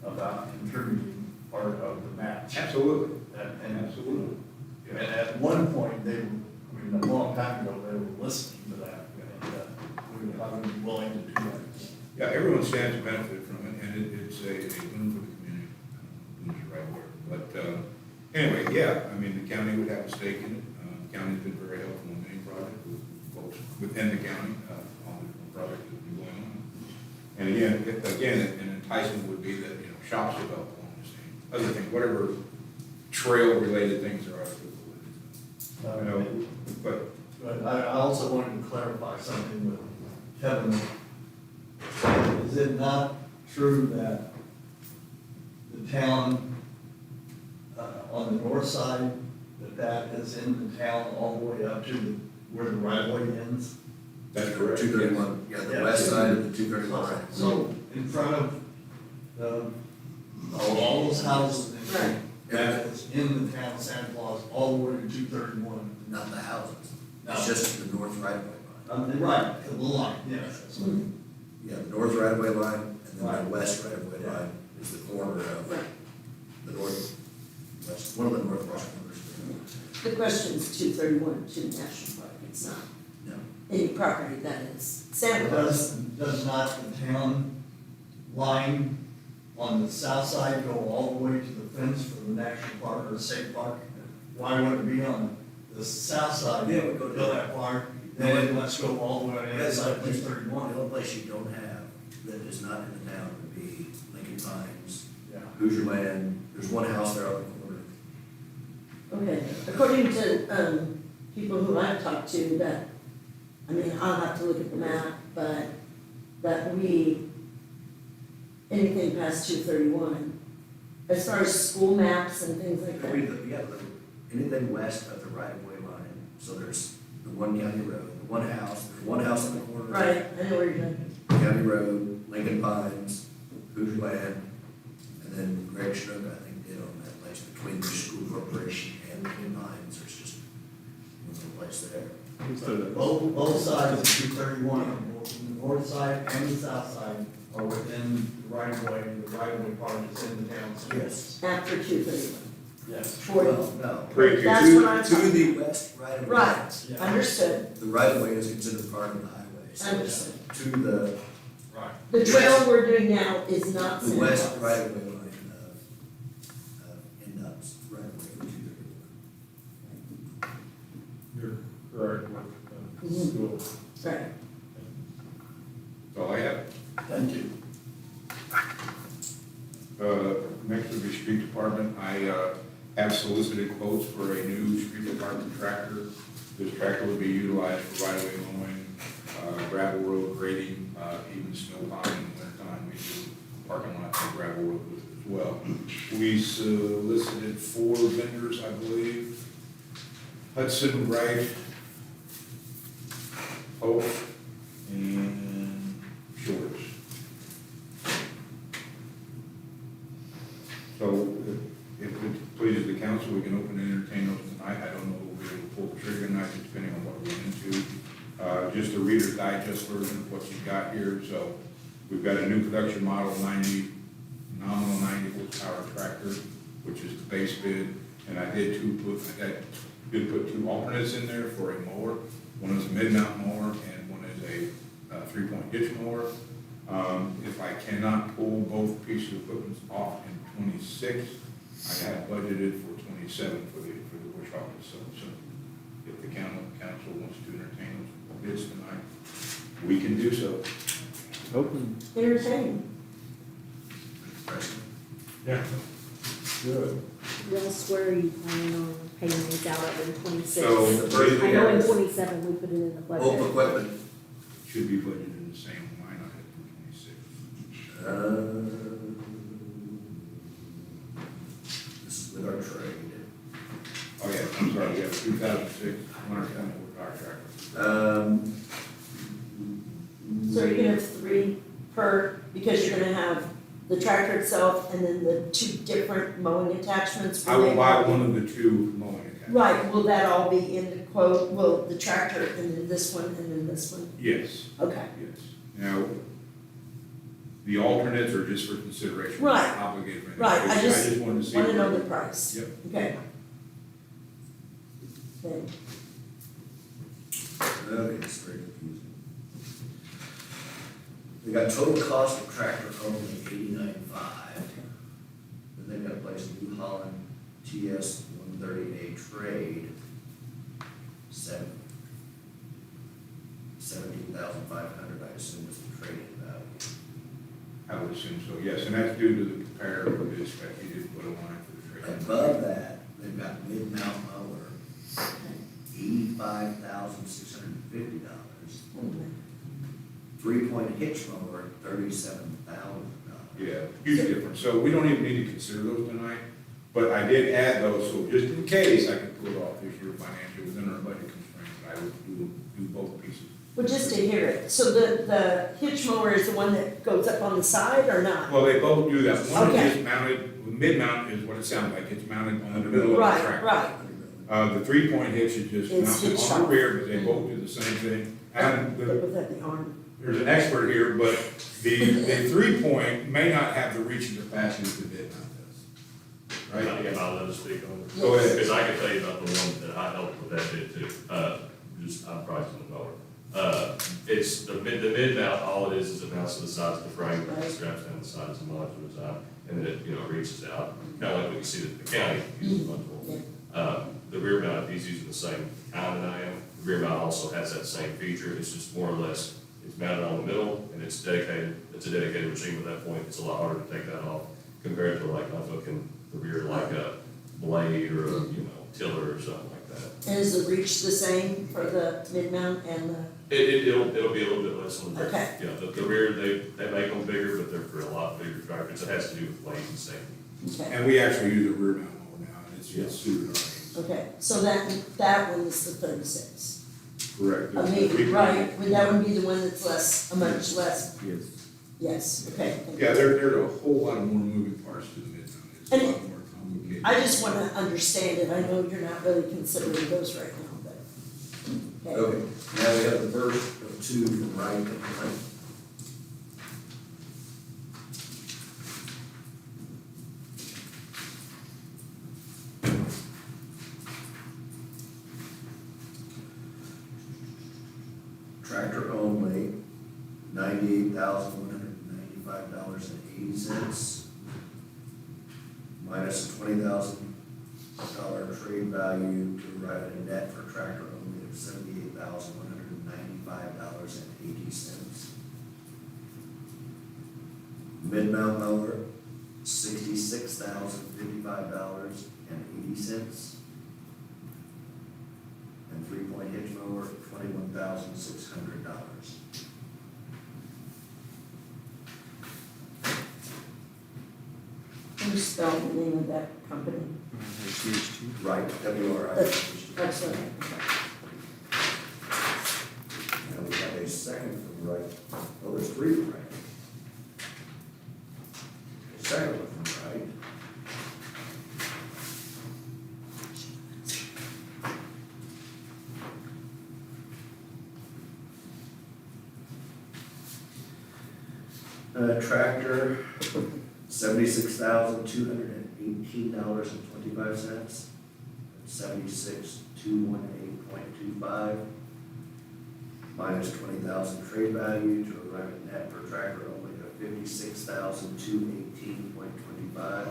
Speaker 5: about contributing part of the match.
Speaker 11: Absolutely.
Speaker 5: And
Speaker 11: Absolutely.
Speaker 5: And at one point, they were, a long time ago, they were listening to that, and I would be willing to do that.
Speaker 11: Yeah, everyone stands to benefit from it, and it's a boon for the community. Boon is the right word. But anyway, yeah, I mean, the county would have a stake in it. The county's been very helpful in many projects with folks within the county, on the different projects that have been going on. And again, an enticement would be that, shops develop along the same, other things, whatever trail-related things there are.
Speaker 5: But I also wanted to clarify something with Kevin. Is it not true that the town, on the north side, that is in the town all the way up to where the right of way ends?
Speaker 11: That's correct.
Speaker 7: 231, yeah, the west side of the 231.
Speaker 5: So in front of, all those houses in
Speaker 4: Right.
Speaker 5: that is in the town of Santa Claus, all the way to 231.
Speaker 7: Not the houses,
Speaker 5: No.
Speaker 7: it's just the north right of way line.
Speaker 5: Right, the line, yes.
Speaker 7: Yeah, the north right of way line, and then
Speaker 5: Right.
Speaker 7: the west right of way line is the corner of
Speaker 4: Right.
Speaker 7: the north, west, one of the northwest corners.
Speaker 4: The question is 231 to the national park, it's not
Speaker 7: No.
Speaker 4: any property that is Santa Claus.
Speaker 5: Does not the town line on the south side go all the way to the fence for the national park or the state park? Why would it be on the south side?
Speaker 7: Yeah, we go to-
Speaker 5: that far, then let's go all the way to the
Speaker 7: That's
Speaker 5: side
Speaker 7: like
Speaker 5: of
Speaker 7: the
Speaker 5: 231.
Speaker 7: only place you don't have that is not in the town would be Lincoln Pines,
Speaker 3: Yeah.
Speaker 7: Hoosier Land, there's one house there on the corner.
Speaker 4: Okay, according to, people who I've talked to that, I mean, I'll have to look at the map, but that anything past 231, as far as school maps and things like that.
Speaker 7: Anything west of the right-of-way line, so there's the one county road, the one house, there's one house on the corner.
Speaker 4: Right, I know where you're going.
Speaker 7: County Road, Lincoln Pines, Hoosier Land, and then Greg Schnook, I think, did on that place between the school corporation and Lincoln Pines, there's just one little place there.
Speaker 5: Both sides of 231, the north side and the south side are within the right of way, and the right of way part is in the town.
Speaker 7: Yes.
Speaker 4: After 231.
Speaker 5: Yes.
Speaker 7: Well, no.
Speaker 4: That's what I'm
Speaker 7: To
Speaker 4: talking
Speaker 7: the west right of way.
Speaker 4: Right,
Speaker 5: Yeah.
Speaker 4: understood,
Speaker 7: The right of way is considered part of the highway, so
Speaker 4: understood.
Speaker 7: to the
Speaker 5: Right.
Speaker 4: The trail we're doing now is not
Speaker 7: The
Speaker 4: Santa
Speaker 7: west
Speaker 4: Claus.
Speaker 7: right of way line of NDOT's right of way for 231.
Speaker 3: You're correct with,
Speaker 4: Mhm.
Speaker 3: school.
Speaker 4: Right.
Speaker 11: That's all I have.
Speaker 5: Thank you.
Speaker 11: Next would be street department. I have solicited quotes for a new street department tractor. This tractor would be utilized for right-of-way mowing, gravel road grading, even snow plowing in the wintertime. We do parking lots and gravel road with it as well. We solicited 4 vendors, I believe. Hudson, Wright, Hope, and Shores. So if it pleases the council, we can open and entertain those tonight. I don't know if we'll be able to pull the trigger tonight, depending on what we're into. Just a Reader's Digest version of what you've got here. So we've got a new production model, nominal 90 horsepower tractor, which is the base bid. And I did put 2 alternates in there for a mower. One is a mid-mount mower and one is a 3-point hitch mower. If I cannot pull both pieces of equipment off in 26, I have budgeted for 27 for the bush office. So if the council wants to entertain those bids tonight, we can do so.
Speaker 6: Open.
Speaker 4: Entertaining.
Speaker 3: Yeah. Good.
Speaker 2: Y'all swear you plan on paying these out of in 26?
Speaker 11: So
Speaker 2: I know in 27, we put it in the budget.
Speaker 7: Both equipment,
Speaker 11: should be budgeted in the same line item for 26.
Speaker 7: This is with our trade.
Speaker 11: Oh yeah, I'm sorry, we have 2006 110 horsepower tractor.
Speaker 4: So you're gonna have 3 per, because you're gonna have the tractor itself and then the 2 different mowing attachments.
Speaker 11: I will buy one of the 2 mowing attachments.
Speaker 4: Right, will that all be in the quote, will the tractor and then this one and then this one?
Speaker 11: Yes,
Speaker 4: Okay,
Speaker 11: yes. Now, the alternates are just for consideration. We're not
Speaker 4: Right.
Speaker 11: obligated for anything.
Speaker 4: right, I just
Speaker 11: wanted to see.
Speaker 4: wanna know
Speaker 11: where-
Speaker 4: the price.
Speaker 11: Yep.
Speaker 4: Okay. Okay.
Speaker 7: Okay, it's very confusing. They got total cost of tractor only $89,500. Then they've got to place a New Holland TS 130A trade, 17,500, I assume is the trading value.
Speaker 11: I would assume so, yes, and that's due to the comparative bid spec you did put a line for the trade.
Speaker 7: Above that, they've got mid-mount mower, $85,650. 3-point hitch mower, $37,000.
Speaker 11: Yeah, huge difference, so we don't even need to consider those tonight, but I did add those, so just in case I could pull it off this year financially within our budget constraints, I would do both pieces.
Speaker 4: Well, just to hear it, so the hitch mower is the one that goes up on the side or not?
Speaker 11: Well, they both do that, one
Speaker 4: Okay.
Speaker 11: is just mounted, mid-mount is what it sounds like, it's mounted on the middle of the
Speaker 4: Right,
Speaker 11: tractor.
Speaker 4: right,
Speaker 11: The 3-point hitch is just
Speaker 4: It's
Speaker 11: mounted
Speaker 4: hitched
Speaker 11: on the
Speaker 4: off.
Speaker 11: rear, but they both do the same thing. And
Speaker 4: but without the arm.
Speaker 11: there's an expert here, but the 3-point may not have the reach and capacity that the mid-mount does.
Speaker 12: Right,
Speaker 11: Right?
Speaker 12: if I let us speak on it.
Speaker 11: Go ahead.
Speaker 12: Because I can tell you about the one that I helped with that bid too, I'm pricing the mower. It's the mid-mount, all it is it mounts to the sides of the frame, it straps down the sides of the modular design, and then it, reaches out, kind of like what you see that the county uses much more. The rear mount, if he's using the same kind that I am, the rear mount also has that same feature, it's just more or less, it's mounted on the middle, and it's dedicated, it's a dedicated machine at that point, it's a lot harder to take that off compared to like unhooking the rear like a blade or a, you know, tiller or something like that.
Speaker 4: And is the reach the same for the mid-mount and the,
Speaker 12: It'll be a little bit less on the rear.
Speaker 4: Okay.
Speaker 12: Yeah, the rear, they make them bigger, but they're for a lot bigger tractors, it has to do with weight and safety.
Speaker 4: okay,
Speaker 11: And we actually use a rear mount mower now, and it's suited our needs.
Speaker 4: okay, so that one is the 36.
Speaker 11: Correct.
Speaker 4: I mean, right, well, that would be the one that's less, a much less,
Speaker 6: Yes.
Speaker 4: yes, okay.
Speaker 11: Yeah, there's a whole lot more moving parts to the mid mount. It's a
Speaker 4: And
Speaker 11: lot more complicated.
Speaker 4: I just wanna understand it, I know you're not really considering those right now, but, okay.
Speaker 7: Okay, now we have the first of two from Wright and Hunt. Tractor only, $98,195.80. Minus a $20,000 trade value to arrive at a net for tractor only of $78,195.80. Mid-mount mower, $66,055.80. And three-point hitch mower, $21,600.
Speaker 4: Can you spell the name of that company?
Speaker 7: Right, WRI.
Speaker 4: That's what,
Speaker 7: Now we have a second from Wright. Oh, there's three from Wright. A second one from Wright. Tractor, $76,218.25. 76,218.25. Minus 20,000 trade value to arrive at net per tractor only of 56,218.25.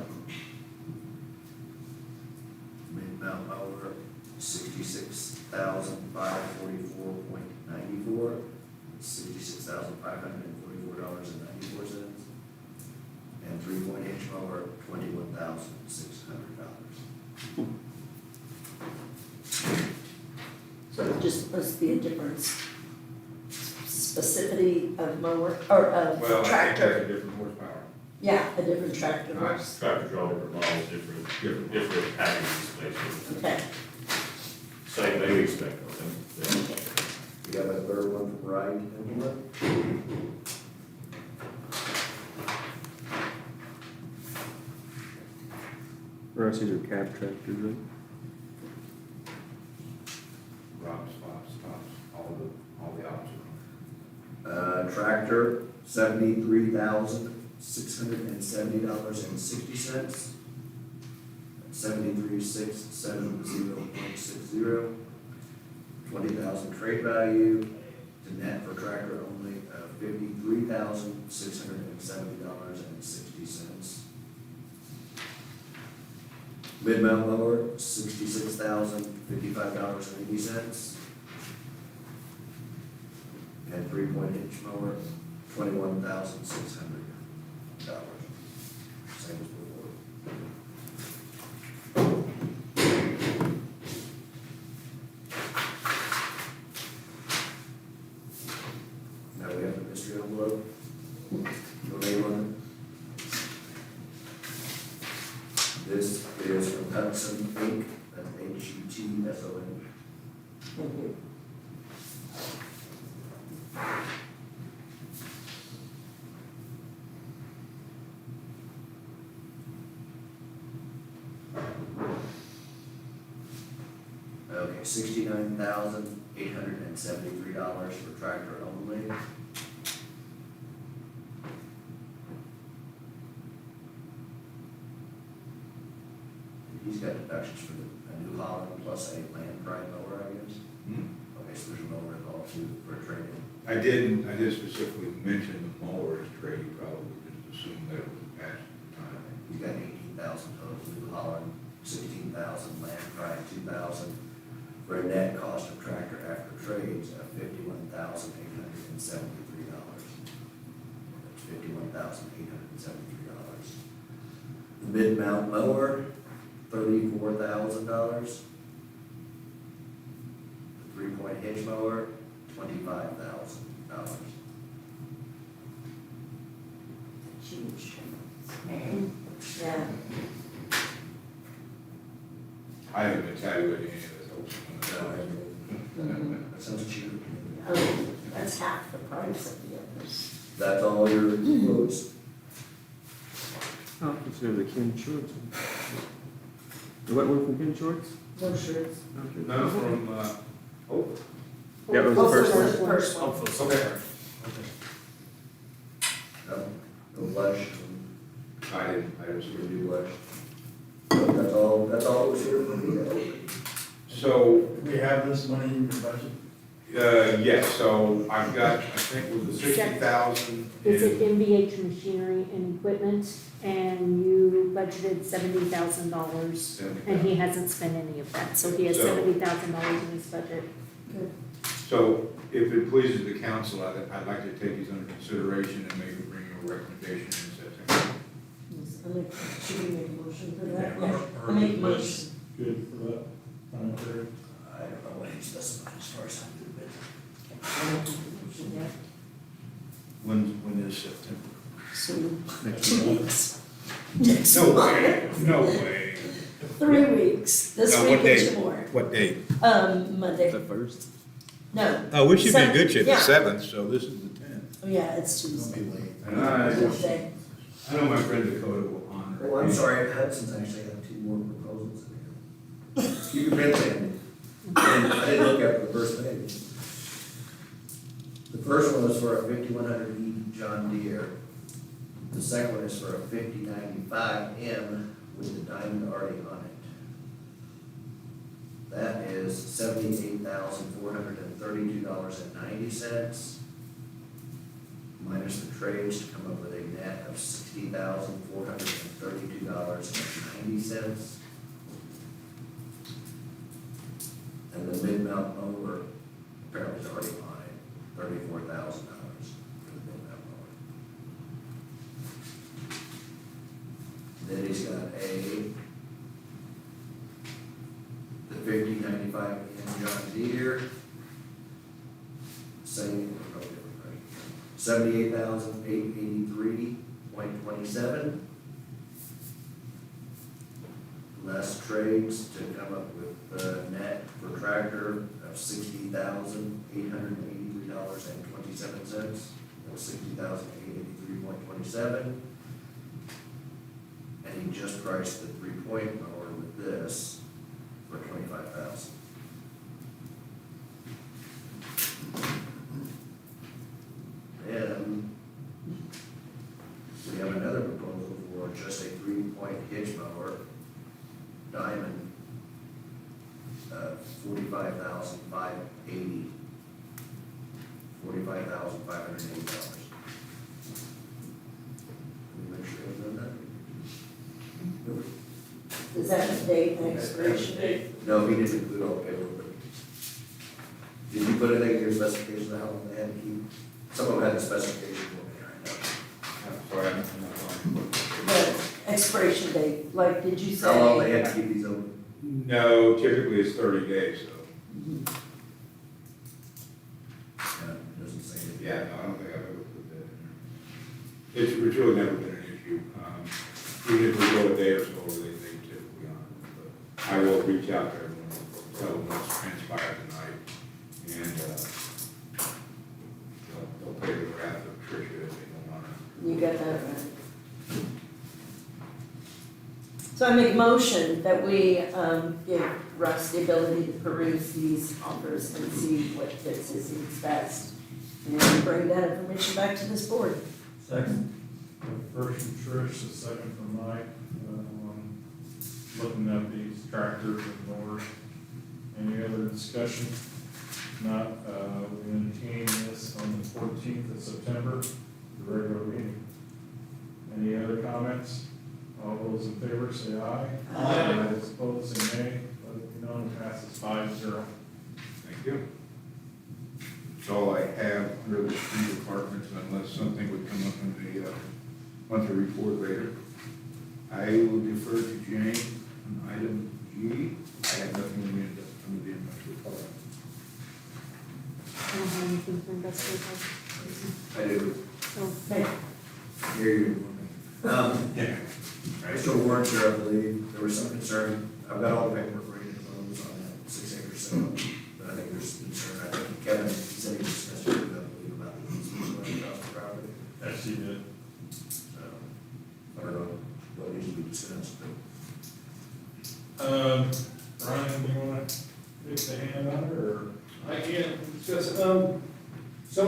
Speaker 7: Mid-mount mower, 66,544.94. $66,544.94. And three-point inch mower, $21,600.
Speaker 4: so it just must be a difference. Specificity of mower, or of
Speaker 11: Well, I think
Speaker 4: tractor,
Speaker 11: that's a different horsepower.
Speaker 4: yeah, a different tractor.
Speaker 11: Right.
Speaker 12: Tractors are all different models, different packages, basically.
Speaker 4: Okay,
Speaker 12: Same thing we expect of them.
Speaker 4: okay.
Speaker 7: We have a third one from Wright Implement.
Speaker 6: Russ, these are cab tractors, right?
Speaker 11: Drops, flops, tops, all the options.
Speaker 7: Tractor, $73,670.60. 73,670.60. 20,000 trade value to net for tractor only of $53,670.60. Mid-mount mower, $66,055.80. And three-point hitch mower, $21,600. Same as before. Now we have the mystery envelope. No name on it. This is from Hudson Inc., that's HUTSON.
Speaker 4: Thank you.
Speaker 7: Okay, $69,873 for tractor only. He's got deductions for a New Holland plus a land pride mower, I guess. Okay, so there's a mower involved too for trade-in.
Speaker 11: I did specifically mention the mower as trade, you probably just assumed that it was attached at the time.
Speaker 7: He's got 18,000 total New Holland, 16,000 land pride, 2,000 for for a net cost of tractor after trades of $51,873. That's $51,873. The mid-mount mower, $34,000. The three-point hitch mower, $25,000.
Speaker 4: Huge. Yeah.
Speaker 11: I haven't been evaluating any of this.
Speaker 7: That sounds cheap.
Speaker 4: Oh, that's half the price of the others.
Speaker 7: That's all your quotes?
Speaker 6: Oh, consider the Ken Shorts. What one from Ken Shorts?
Speaker 4: No shirts.
Speaker 11: None from, oh,
Speaker 6: That was the
Speaker 4: Also
Speaker 6: first one.
Speaker 4: the first one.
Speaker 11: okay.
Speaker 7: No blush,
Speaker 11: I didn't see
Speaker 7: or
Speaker 11: it.
Speaker 7: do blush. That's all it was here for me to open.
Speaker 11: So,
Speaker 5: We have this money in your budget?
Speaker 11: yes, so I've got, I think with the 60,000
Speaker 2: It's at
Speaker 11: in,
Speaker 2: MVH Machinery and Equipment, and you budgeted $70,000, and he hasn't spent any of that, so he has
Speaker 11: So-
Speaker 2: $70,000 in his budget.
Speaker 11: so if it pleases the council, I'd like to take these under consideration and maybe bring you a recommendation in September.
Speaker 4: Should we make a motion for that?
Speaker 3: Yeah,
Speaker 4: Yeah, I make a motion.
Speaker 3: Good for that time period.
Speaker 7: I don't know what he specified as far as I'm doing,
Speaker 4: I don't make a motion yet.
Speaker 9: When is September?
Speaker 4: Soon.
Speaker 11: Next
Speaker 4: 2
Speaker 11: month.
Speaker 4: weeks. Next
Speaker 11: No
Speaker 4: month.
Speaker 11: way, no way.
Speaker 4: 3 weeks. This
Speaker 11: Now,
Speaker 4: week
Speaker 11: what
Speaker 4: and
Speaker 11: day?
Speaker 4: 2 more.
Speaker 11: What date?
Speaker 4: Monday.
Speaker 6: The first?
Speaker 4: No.
Speaker 11: Oh, we should be in good shape, the
Speaker 4: Yeah.
Speaker 11: 7th, so this is the 10th.
Speaker 4: Oh, yeah, it's
Speaker 5: Don't
Speaker 4: Tuesday.
Speaker 5: be late.
Speaker 11: And
Speaker 4: Tuesday.
Speaker 11: I know my friend Dakota will honor it.
Speaker 7: Well, I'm sorry, Hudson's actually had 2 more proposals in here. Keep your pen handy. I didn't look at the first page. The first one was for a 5100E John Deere. The second one is for a 5095M with the diamond already on it. That is $78,432.90. Minus the trades to come up with a net of $60,432.90. And the mid-mount mower apparently is already on it, $34,000 for the mid-mount mower. Then he's got the 5095M John Deere, same, no different, right? $78,883.27. Less trades to come up with the net for tractor of $60,883.27. Or $60,883.27. And he just priced the 3-point mower with this for $25,000. And we have another proposal for just a 3-point hitch mower, diamond, $45,580. $45,580. Let me make sure I've done that. Nope.
Speaker 4: Is that a date, an expiration date?
Speaker 7: No, he didn't include all the paperwork. Did you put anything in your specifications of how long they had to keep? Some of them had the specification for me right now.
Speaker 11: I'm sorry, I'm not on.
Speaker 4: The expiration date, like, did you say?
Speaker 7: How long they had to keep these open?
Speaker 11: No, typically it's 30 days, so,
Speaker 7: It doesn't say it.
Speaker 11: yeah, no, I don't think I've ever put that in there. It's really never been an issue. Even if we go a day or so, they typically honor it. But I will reach out to everyone, tell them what's transpired tonight, and, they'll pay the wrath of Tricia if they don't honor it.
Speaker 4: You got that right. So I make a motion that we give Russ the ability to peruse these offers and see what fits his needs best. And bring that information back to this board.
Speaker 5: Second.
Speaker 3: First from Trish, the second from Mike, looking at these tractors and mowers. Any other discussion? Not, we entertain this on the 14th of September, the regular meeting. Any other comments? All those in favor say aye.
Speaker 5: Aye.
Speaker 3: Those opposed say nay. Let it be known, passes 5-0.
Speaker 11: you. That's all I have under the three departments, unless something would come up in the monthly report later. I will defer to Jane on item G. I have nothing in the under the monthly report.
Speaker 2: I don't have anything for investigation.
Speaker 7: I do.
Speaker 2: Okay.
Speaker 7: Hear you.
Speaker 11: Yeah.
Speaker 7: Mr. Warren, sir, I believe, there was some concern, I've got all the paperwork ready to close on that 6 acre sale, but I think there's some concern, I think Kevin, he said he discussed it, I believe, about the easement running across the property.
Speaker 12: Yes, he did.
Speaker 7: So, I don't know what needs to be discussed, but.
Speaker 3: Brian, you wanna fix the hand on it, or?
Speaker 13: I can't discuss it. So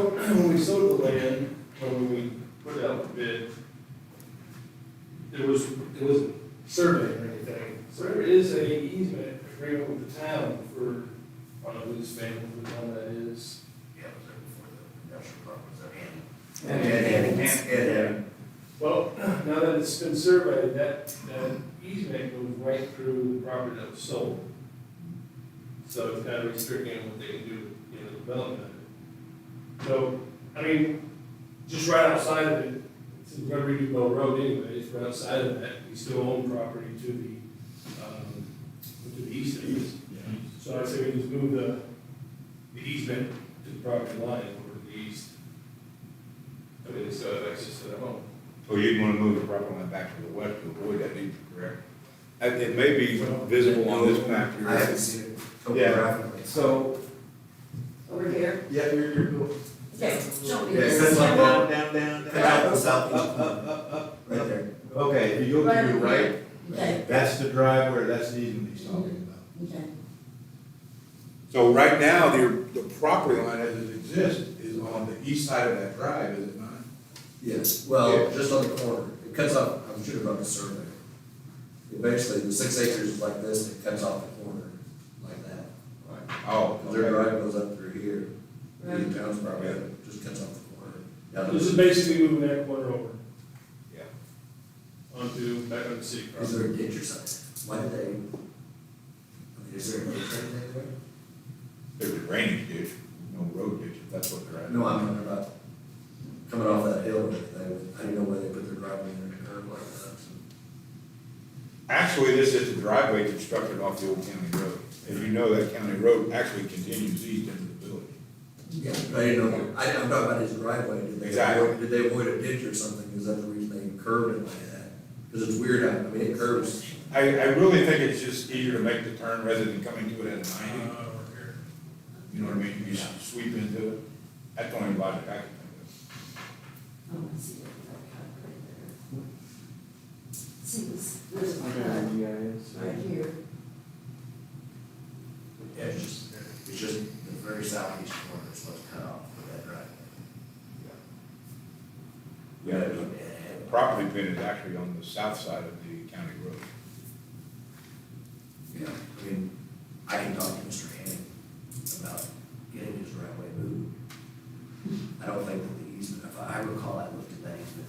Speaker 13: when we sold the land, when we put it out for bid, it wasn't surveyed or anything. So there is a easement agreement with the town for, I don't know whose family, whose town that is.
Speaker 7: Yeah, it was there before the industrial park was there, and.
Speaker 13: Well, now that it's been surveyed, that easement goes right through the property that was sold. So it's kind of restricting what they can do in the development of it. So, I mean, just right outside of it, since we're gonna redo Bow Road anyways, right outside of that, we still own property to the east of it. So I say we just move the easement to the property line over to the east. I mean, it's access to the home.
Speaker 11: So you'd want to move the property line back to the west to avoid that need, correct? It may be visible on this map here.
Speaker 7: I haven't seen it
Speaker 11: Yeah.
Speaker 7: topographically.
Speaker 4: So, over here,
Speaker 11: Yeah, you're cool.
Speaker 4: okay, show me
Speaker 7: Yeah,
Speaker 4: this.
Speaker 7: it's like
Speaker 11: Down, down, down,
Speaker 7: Cut out the
Speaker 11: down.
Speaker 7: southeast,
Speaker 11: Up.
Speaker 7: right there.
Speaker 11: Okay, if you go to your right,
Speaker 4: Okay,
Speaker 11: that's the driveway, that's the easement he's talking about.
Speaker 4: okay.
Speaker 11: So right now, the property line as it exists is on the east side of that drive, is it not?
Speaker 7: Yes, well,
Speaker 11: Yeah.
Speaker 7: just on the corner, it cuts off, I'm sure about the survey. It basically, the 6 acres is like this, and it cuts off the corner, like that.
Speaker 11: Oh,
Speaker 7: Because their
Speaker 11: okay.
Speaker 7: drive goes up through here,
Speaker 4: Right.
Speaker 7: the town's property, and it just cuts off the corner. Down to
Speaker 13: This is
Speaker 7: the-
Speaker 13: basically moving that corner over
Speaker 11: Yeah.
Speaker 13: back on the city
Speaker 7: Is
Speaker 13: property.
Speaker 7: there a ditch or something? Why did they, I mean, is there a ditch or anything there?
Speaker 11: There's a drainage ditch, no road ditch, if that's what they're at.
Speaker 7: No, I'm talking about coming off that hill or anything, I didn't know where they put their driveway in their curve like that.
Speaker 11: Actually, this is the driveway constructed off the old county road. As you know, that county road actually continues east into the village.
Speaker 7: Yeah, but I didn't know, I'm talking about his driveway,
Speaker 11: Exactly.
Speaker 7: did they avoid a ditch or something, is that the reason they curved it like that? Because it's weird, I mean, it curves.
Speaker 11: I really think it's just easier to make the turn rather than coming to it at a 90. You know what I mean? You just sweep into it. That's the only logic I can think
Speaker 4: Oh, I see it, that cut right there. See, there's a cut right here.
Speaker 7: Yeah, it's just the very southeast corner is what's cut off with that driveway.
Speaker 11: of. Yeah, the property pin is actually on the south side of the county road.
Speaker 7: Yeah, I mean, I can talk to Mr. Hanning about getting his driveway moved. I don't think that the easement, if I recall, I looked at that easement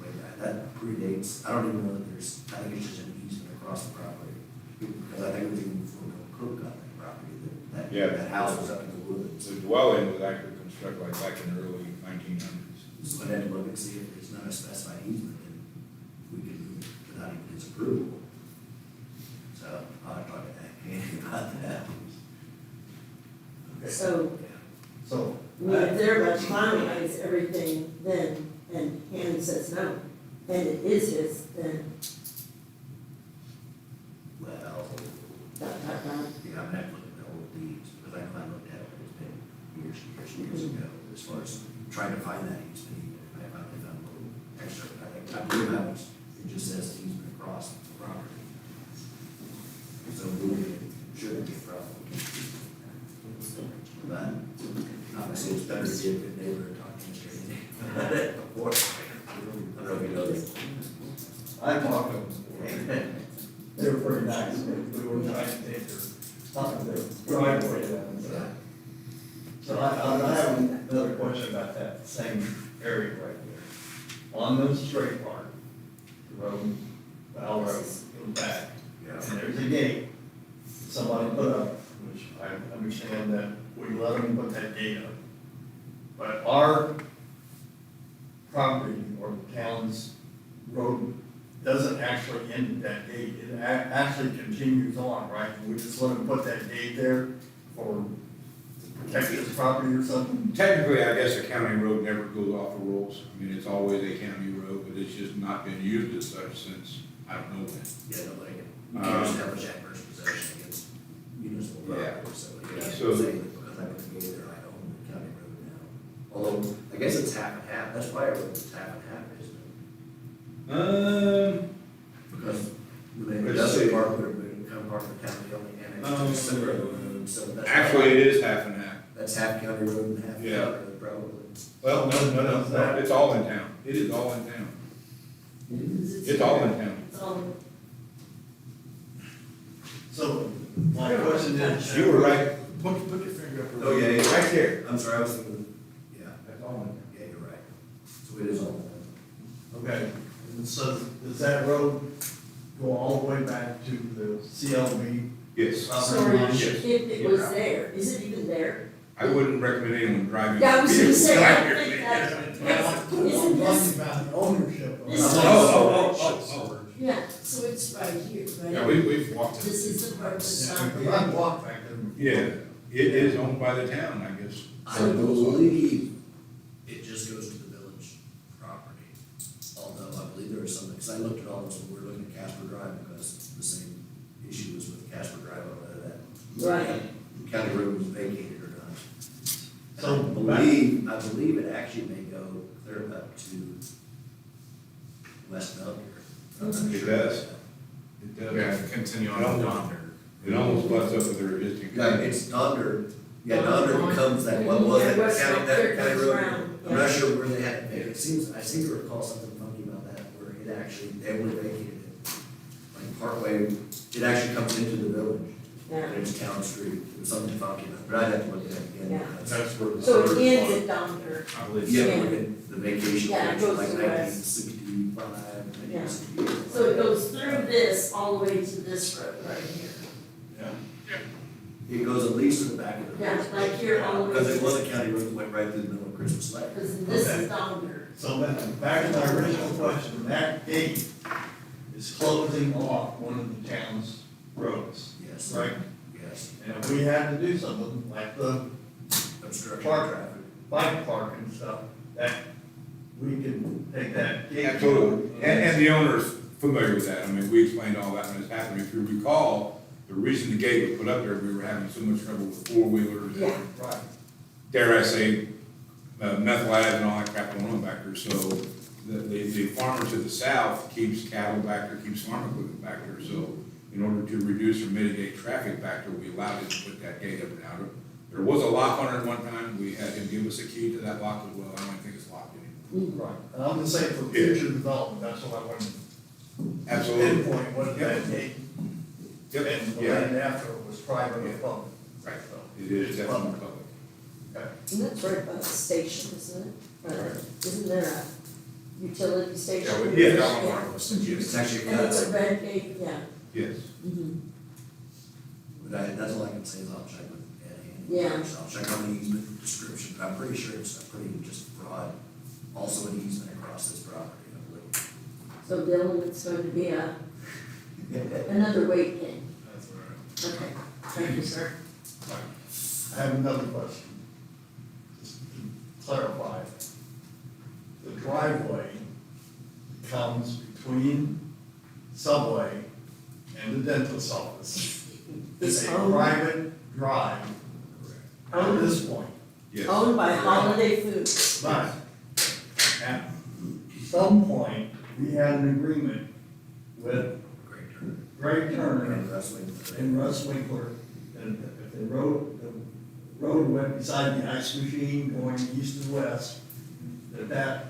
Speaker 7: way back, that predates, I don't even know that there's, I think it's just an easement across the property. Because I think it was even before Bill Cook got that property,
Speaker 11: Yeah.
Speaker 7: that house was up in the woods.
Speaker 11: The dwelling was actually constructed like back in the early 1900s.
Speaker 7: So I'd have to look and see if there's not a specified easement, then we can move it without even his approval. So I'll have to talk to Hanny about that. Okay.
Speaker 4: So,
Speaker 7: Yeah.
Speaker 5: So,
Speaker 4: I mean, if they're about to finalize everything, then, and Hannon says no, and it is his, then,
Speaker 7: Well,
Speaker 4: dot, dot, dot.
Speaker 7: yeah, I'm gonna have to look at the old deeds, because I know I looked at it, it's been years and years and years ago, as far as trying to find that easement, even if I finally found a little extra, I believe that was, it just says easement across the property. So moving it shouldn't be a problem. But, obviously, it's better to be a good neighbor and talk to Mr. Haney about it before. I don't know if you know this.
Speaker 5: I talked to them before. They were pretty nice, we were trying to take their driveway down. So I have another question about that same area right there. On the straight part, the road, the L road, goes back,
Speaker 7: Yeah.
Speaker 5: and there's a gate somebody put up which I understand that we let them put that gate up. But our property or the town's road doesn't actually end at that gate. It actually continues on, right? We just let them put that gate there for to protect his property or something?
Speaker 11: Technically, I guess a county road never goes off the rolls. I mean, it's always a county road, but it's just not been used as such since, I don't know when.
Speaker 7: Yeah, no, like, you can't establish adverse possession against municipal property, so, yeah,
Speaker 11: So-
Speaker 7: say that because I put the gate there, I own the county road now. Although, I guess it's half and half, that's why I wrote it's half and half, isn't it? Because when they
Speaker 11: Let's see.
Speaker 7: industrial park would have become part of the county, only annexed to the center road, so that's.
Speaker 11: Actually, it is half and half.
Speaker 7: That's half county road and half county
Speaker 11: Yeah.
Speaker 7: road, probably.
Speaker 11: Well, no, it's all in town. It is all in town. It's all in town.
Speaker 4: It's all,
Speaker 5: So, my question is.
Speaker 11: You were right. Put your finger up.
Speaker 7: Oh, yeah, yeah.
Speaker 11: Right there.
Speaker 7: I'm sorry, I was thinking, yeah,
Speaker 11: That's all in there.
Speaker 7: yeah, you're right. So it is all.
Speaker 5: Okay, and so does that road go all the way back to the CLB?
Speaker 11: Yes.
Speaker 4: sorry,
Speaker 5: Yes.
Speaker 4: if it was there, is it even there?
Speaker 11: I wouldn't recommend anyone driving.
Speaker 4: Yeah, I was gonna say, I
Speaker 11: Drive
Speaker 4: think
Speaker 11: your-
Speaker 4: that's,
Speaker 5: I'm
Speaker 4: isn't this,
Speaker 5: talking about the ownership.
Speaker 4: This is-
Speaker 11: Oh.
Speaker 1: Yeah, so it's right here, right?
Speaker 11: Yeah, we've walked it.
Speaker 1: This is the part that's
Speaker 5: Yeah,
Speaker 1: not.
Speaker 5: because I've walked back there.
Speaker 11: Yeah, it is owned by the town, I guess.
Speaker 7: I believe it just goes to the village property, although I believe there is something, because I looked at all this when we were looking at Casper Drive, because the same issue was with Casper Drive, on whether that
Speaker 4: right,
Speaker 7: county road was vacated or not.
Speaker 5: So,
Speaker 7: I believe it actually may go clear up to West Belgium.
Speaker 11: It does. It does.
Speaker 10: Yeah, continue on
Speaker 11: It
Speaker 10: down
Speaker 11: almost-
Speaker 10: there.
Speaker 11: It almost butts up with their existing.
Speaker 7: Yeah, it's Donder, yeah, Donder becomes that, what was it,
Speaker 4: Yeah, West
Speaker 7: county,
Speaker 4: Belgium
Speaker 7: that county
Speaker 4: comes
Speaker 7: road?
Speaker 4: around,
Speaker 7: I'm not sure where they had it, it seems, I seem to recall something funky about that, where it actually, they only vacated it. Like partway, it actually comes into the village,
Speaker 4: yeah.
Speaker 7: and it's town street, it was something funky about it, but I'd have to look at it again.
Speaker 4: Yeah.
Speaker 7: because-
Speaker 11: That's where the.
Speaker 4: So
Speaker 11: third
Speaker 4: it ends
Speaker 11: part-
Speaker 4: at Donder,
Speaker 10: I believe.
Speaker 7: Yeah,
Speaker 4: Yeah.
Speaker 7: look at the vacation,
Speaker 4: Yeah, it
Speaker 7: like
Speaker 4: goes
Speaker 7: nineteen
Speaker 4: to west.
Speaker 7: sixty-five,
Speaker 4: Yeah.
Speaker 7: 1968.
Speaker 4: so it goes through this all the way to this road right here.
Speaker 7: It goes at least to the back of the.
Speaker 4: Yeah, like here all the way.
Speaker 7: Because it was a county road that went right through the middle of Christmas Lake.
Speaker 4: Because this
Speaker 5: Okay.
Speaker 4: is Donder.
Speaker 5: So back to my original question, that gate is closing off one of the town's roads,
Speaker 7: Yes.
Speaker 5: right?
Speaker 7: Yes.
Speaker 5: And if we had to do something like the
Speaker 7: Obstruction
Speaker 5: Park.
Speaker 7: of traffic.
Speaker 5: bike park and stuff, that we can take that gate.
Speaker 11: Absolutely, and the owner's familiar with that, I mean, we explained all that when it's happening, if you recall, the reason the gate was put up there, we were having so much trouble with four-wheelers.
Speaker 4: Yeah.
Speaker 5: Right.
Speaker 11: Dare I say, methyl ads and all that crap going on back there, so the farmer to the south keeps cattle back there, keeps farm equipment back there, so in order to reduce or mitigate traffic back there, we allowed him to put that gate up and out. There was a lock on it at one time, we had him give us a key to that lock as well, I don't think it's locked anymore.
Speaker 5: Right, and I'm just saying for future development, that's what I wanted to
Speaker 11: Absolutely.
Speaker 5: pinpoint, what that gate,
Speaker 11: Yep,
Speaker 5: and the
Speaker 11: yeah,
Speaker 5: land after it was private or public.
Speaker 11: right,
Speaker 5: So,
Speaker 11: it is definitely public.
Speaker 5: okay.
Speaker 4: And that's right by the station, isn't it? Isn't there a utility station?
Speaker 10: Yeah, we,
Speaker 11: Yes.
Speaker 10: that one more was
Speaker 7: It's actually,
Speaker 4: And it's a red gate, yeah.
Speaker 11: Yes.
Speaker 4: Mm-hmm.
Speaker 7: but that's all I can say is I'll check with Eddie.
Speaker 4: Yeah.
Speaker 7: I'll check on the easement description, but I'm pretty sure it's a pretty just broad, also an easement across this property, I believe.
Speaker 4: So Dylan, it's going to be another weight gain.
Speaker 5: That's all right.
Speaker 4: Okay, thank you, sir.
Speaker 5: I have another question. Just to clarify, the driveway comes between Subway and the dentist's office. It's a
Speaker 4: owned-
Speaker 5: private drive at this point.
Speaker 11: Yes.
Speaker 4: Owned by Holiday Foods.
Speaker 5: But at some point, we had an agreement with
Speaker 7: Great turn.
Speaker 5: Greg Turner
Speaker 7: And wrestling.
Speaker 5: and Russ Winkler, and if the road went beside the ice machine going east and west, that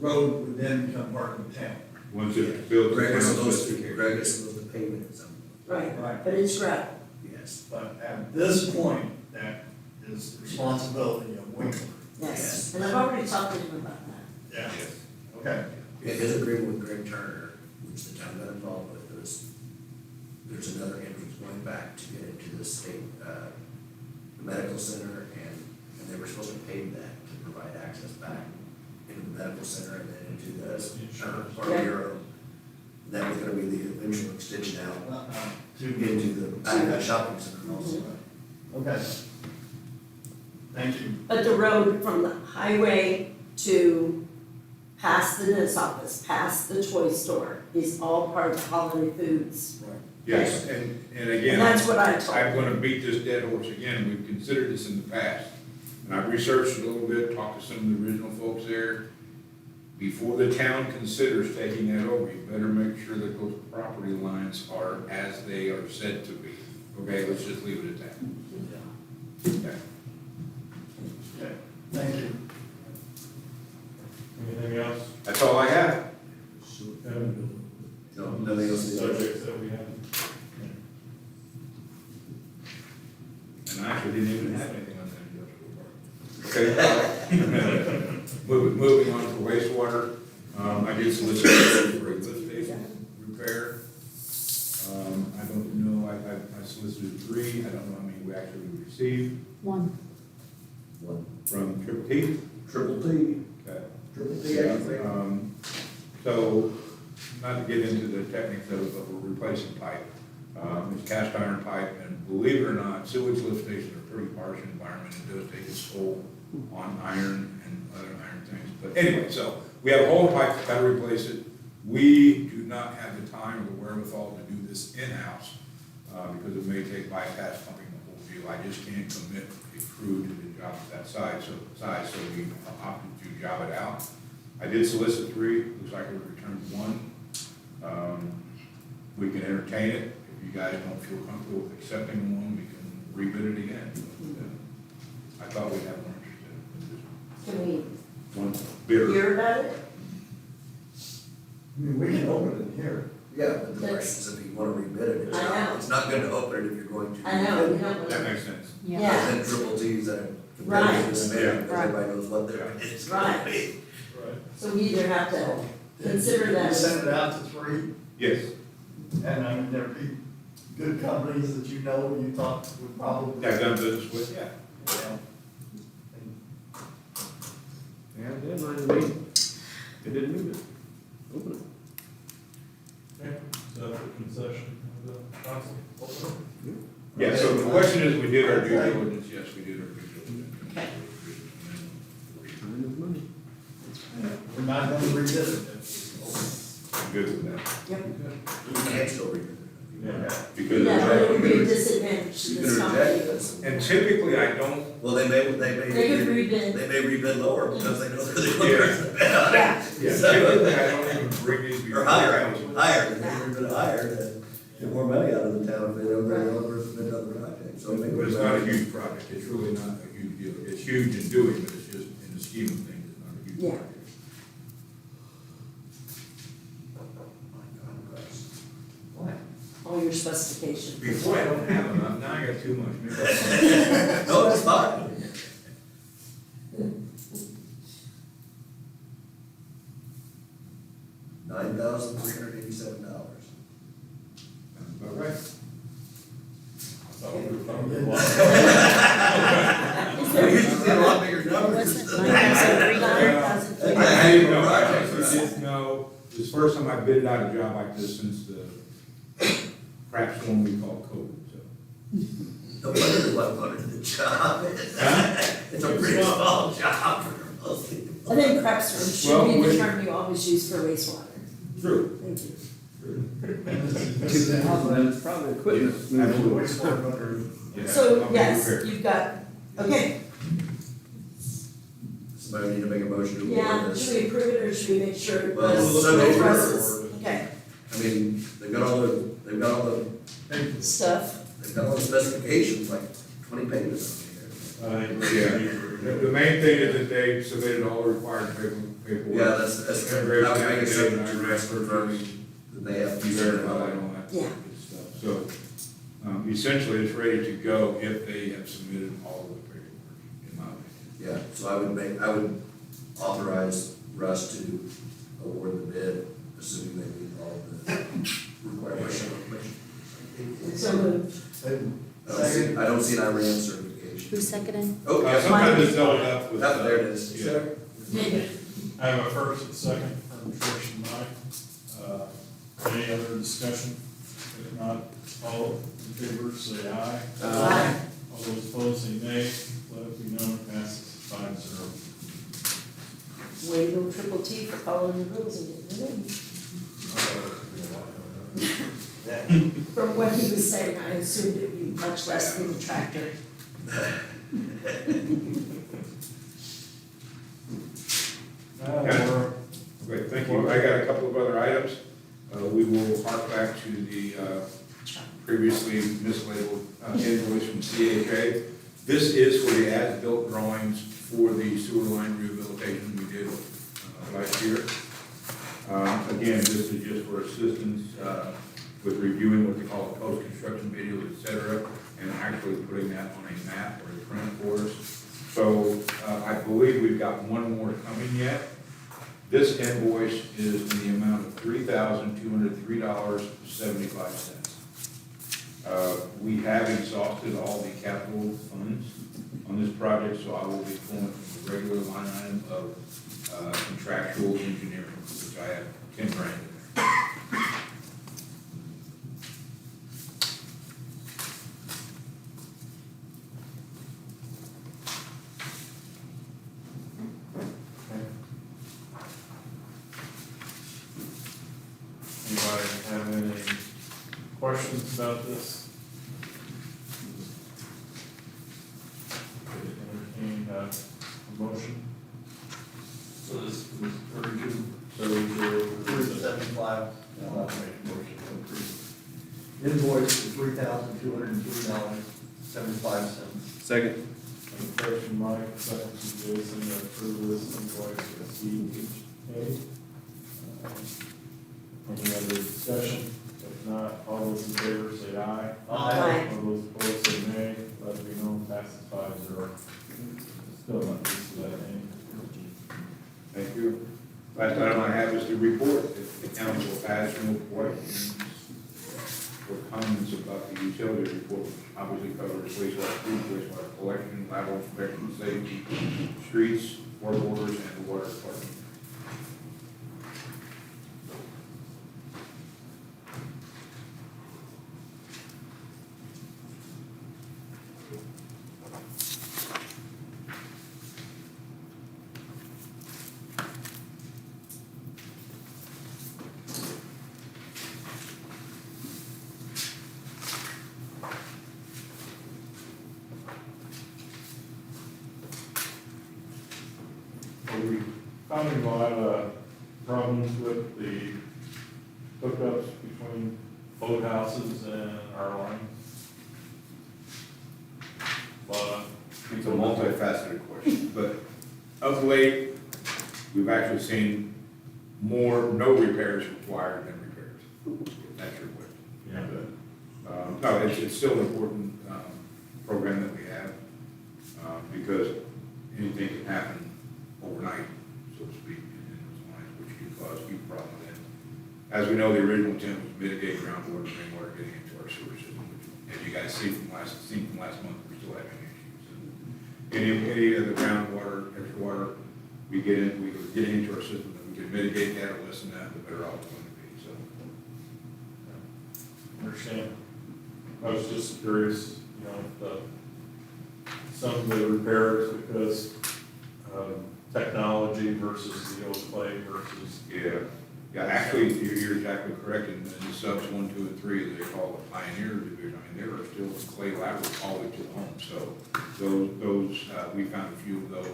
Speaker 5: road would then become part of the town.
Speaker 11: Once it's built.
Speaker 7: Greg is
Speaker 11: it's
Speaker 7: supposed to,
Speaker 11: specification.
Speaker 7: Greg is supposed to pavement at some point,
Speaker 4: Right,
Speaker 5: Right.
Speaker 4: but it's gravel.
Speaker 7: yes.
Speaker 5: But at this point, that is the responsibility of Winkler.
Speaker 4: Yes, and I've already talked to him about that.
Speaker 5: Yeah.
Speaker 11: Yes.
Speaker 5: Okay.
Speaker 7: Yeah, his agreement with Greg Turner, which the town got involved with, there's another entrance going back to get into the state, medical center, and they were supposed to pave that to provide access back into the medical center and then into the Farm Bureau. That was gonna be the eventual extension out into the back of that shopping center also.
Speaker 5: Okay. Thank you.
Speaker 4: But the road from the highway to past the dentist office, past the toy store, is all part of Holiday Foods.
Speaker 11: Yes, and again.
Speaker 4: And that's what I told
Speaker 11: I'm
Speaker 4: them.
Speaker 11: gonna beat this dead horse again, we've considered this in the past. And I've researched a little bit, talked to some of the original folks there. Before the town considers taking that over, you better make sure that those property lines are as they are said to be. Okay, let's just leave it at that. Okay.
Speaker 5: Okay, thank you.
Speaker 3: Anything else?
Speaker 11: That's all I have.
Speaker 3: Kevin?
Speaker 7: No, nothing else.
Speaker 3: Subjects that we have?
Speaker 11: And I actually didn't even have anything on that industrial park. Okay. Moving on to wastewater, I did solicit for a lift station repair. I don't know, I solicited 3, I don't know how many we actually received.
Speaker 2: One.
Speaker 11: From Triple T?
Speaker 7: Triple T.
Speaker 11: Okay.
Speaker 7: Triple T, actually.
Speaker 11: So, not to get into the techniques of replacing pipe, it's cast iron pipe, and believe it or not, sewage lift stations are a pretty harsh environment, it does take its toll on iron and other iron things. But anyway, so, we have a hole in pipe, gotta replace it. We do not have the time or the wherewithal to do this in-house, because it may take bypass pumping the whole deal. I just can't commit a crew to the job of that size, so we opted to job it out. I did solicit 3, looks like we returned 1. We can entertain it. If you guys don't feel comfortable with accepting one, we can rebid it again. But, I thought we'd have one interested.
Speaker 4: Can we
Speaker 11: One bidder.
Speaker 4: hear about it?
Speaker 5: I mean, we can open it here.
Speaker 7: Yeah, but the question is if you wanna rebid it,
Speaker 4: I know.
Speaker 7: it's not good to open it if you're going to.
Speaker 4: I know, we don't.
Speaker 11: That makes sense.
Speaker 4: Yeah.
Speaker 7: And then Triple T's that are
Speaker 4: Right.
Speaker 7: competitive this man, because
Speaker 2: Right.
Speaker 7: everybody knows what their bid is gonna
Speaker 4: Right.
Speaker 7: be.
Speaker 3: Right.
Speaker 4: So we either have to consider that as.
Speaker 5: Send it out to 3,
Speaker 11: Yes.
Speaker 5: and I mean, there'd be good companies that you know, you thought would probably.
Speaker 11: Have done business with, yeah.
Speaker 5: Yeah.
Speaker 6: Yeah, it did, mine me. It didn't move it. Open it.
Speaker 3: Okay, so for concession of the council, open it.
Speaker 11: Yeah, so the question is, we did our due diligence, yes, we did our due diligence.
Speaker 4: Okay.
Speaker 6: Time is money.
Speaker 5: We're not gonna revisit it.
Speaker 11: I'm good with that.
Speaker 4: Yep.
Speaker 7: You can't still rebid it.
Speaker 3: Yeah.
Speaker 11: Because,
Speaker 4: Yeah, but it would be a disadvantage to
Speaker 7: You
Speaker 4: this
Speaker 7: can
Speaker 4: company.
Speaker 7: reject this.
Speaker 11: and typically I don't,
Speaker 7: Well, they may
Speaker 4: rebid.
Speaker 7: They may rebid lower because they know they're the
Speaker 11: Yeah.
Speaker 7: ones that
Speaker 4: Yeah.
Speaker 11: yeah, typically I don't even bring these before
Speaker 7: Or higher,
Speaker 11: council.
Speaker 7: higher, they may rebid higher to get more money out of the town if they know they're the only person that does the project, so maybe.
Speaker 11: But it's not a huge project, it's really not a huge deal. It's huge in doing, but it's just, in the scheme of things, it's not a huge
Speaker 4: Yeah.
Speaker 11: project.
Speaker 4: All your specifications.
Speaker 11: Before I don't have enough, now I got too much. Maybe
Speaker 7: No, it's fine. $9,387.
Speaker 11: That's about right.
Speaker 7: We used to see a lot bigger numbers.
Speaker 2: Was it 9,300?
Speaker 11: I didn't know, I actually didn't know, this is the first time I bid out a job like this since the crap storm we call COVID, so.
Speaker 7: No wonder they wasn't under the job. It's a pretty small job for most people.
Speaker 4: I think Crapstone should
Speaker 11: Well,
Speaker 4: be the
Speaker 11: we-
Speaker 4: term you always use for wastewater.
Speaker 11: True.
Speaker 4: Thank you.
Speaker 6: It's probably equipment.
Speaker 11: Absolutely. Yeah,
Speaker 4: So,
Speaker 11: I'll be
Speaker 4: yes,
Speaker 11: prepared.
Speaker 4: you've got, okay,
Speaker 7: Somebody need to make a motion to
Speaker 4: yeah,
Speaker 7: award this.
Speaker 4: should we approve it or should we make sure it
Speaker 7: Well,
Speaker 4: was
Speaker 7: so they-
Speaker 4: addresses? Okay,
Speaker 7: I mean, they've got all the
Speaker 4: stuff,
Speaker 7: specifications, like 20 pages on here.
Speaker 11: Yeah, the main thing is that they submitted all the required paperwork.
Speaker 7: Yeah, that's, I would make a certain to rest confirming that they have to
Speaker 11: You
Speaker 7: be
Speaker 11: verify
Speaker 7: certified.
Speaker 11: all that
Speaker 4: Yeah.
Speaker 11: good stuff. So, essentially, it's ready to go if they have submitted all of the paperwork, in my opinion.
Speaker 7: Yeah, so I would authorize Russ to award the bid, assuming they meet all of the requirements.
Speaker 4: so moved.
Speaker 7: I don't see an Iran certification.
Speaker 2: Who seconded?
Speaker 7: Oh,
Speaker 11: Sometimes it's doubled up with.
Speaker 7: There it is.
Speaker 11: Yeah.
Speaker 3: I have a first and second from Trish and Mike. Any other discussion? If not, all in favor say aye.
Speaker 4: Aye.
Speaker 3: All those opposed say nay. Let it be known, it passes 5-0.
Speaker 4: Way to go triple T for following the rules and getting it in. From what he was saying, I assumed it'd be much less than the tractor.
Speaker 11: Great, thank you. I got a couple of other items. We will hark back to the previously mislabeled invoice from CHA. This is for the as-built drawings for the sewer line rehabilitation we did last year. Again, this is just for assistance with reviewing what they call a post-construction video, et cetera, and actually putting that on a map or a print for us. So I believe we've got one more coming yet. This invoice is in the amount of $3,203.75. We have exhausted all the capital funds on this project, so I will be pulling from the regular line item of contractual engineering, which I have 10 grand in there.
Speaker 3: Anybody have any questions about this? Entertain a motion?
Speaker 5: So this was 32,
Speaker 3: 75.
Speaker 5: I'll make a motion to approve. Invoice for $3,203.75.
Speaker 6: Second.
Speaker 3: First from Mike, second from Jason, to approve this invoice for CHA. Any other discussion? If not, all those in favor say aye.
Speaker 4: Aye.
Speaker 3: All those opposed say nay. Let it be known, passes 5-0. Still not used to that name.
Speaker 11: Thank you. Last item I have is the report. If the council has no questions or comments about the utility report, which obviously covers wastewater treatment, wastewater collection, lateral inspection, safety, streets, water borders, and the water department.
Speaker 3: We found a lot of problems with the hookups between boathouses and our line.
Speaker 11: It's a multifaceted question, but of late, we've actually seen no repairs required than repairs. If that's your question.
Speaker 3: Yeah.
Speaker 11: No, it's still an important program that we have, because anything can happen overnight, so to speak, in those lines, which can cause huge problems. And as we know, the original intent was to mitigate groundwater and rainwater getting into our sewer system, which, as you guys see from last month, we're still having issues. And any of the groundwater, extra water we get into our system, and we can mitigate that or lessen that, the better off it's going to be, so.
Speaker 3: Understand. I was just curious, some of the repairs, because technology versus the old clay versus.
Speaker 11: Yeah, actually, you're exactly correct, and the subs 1, 2, and 3, they call the Pioneer Division, I mean, there are still clay laterals all the way to the home, so those, we found a few of those.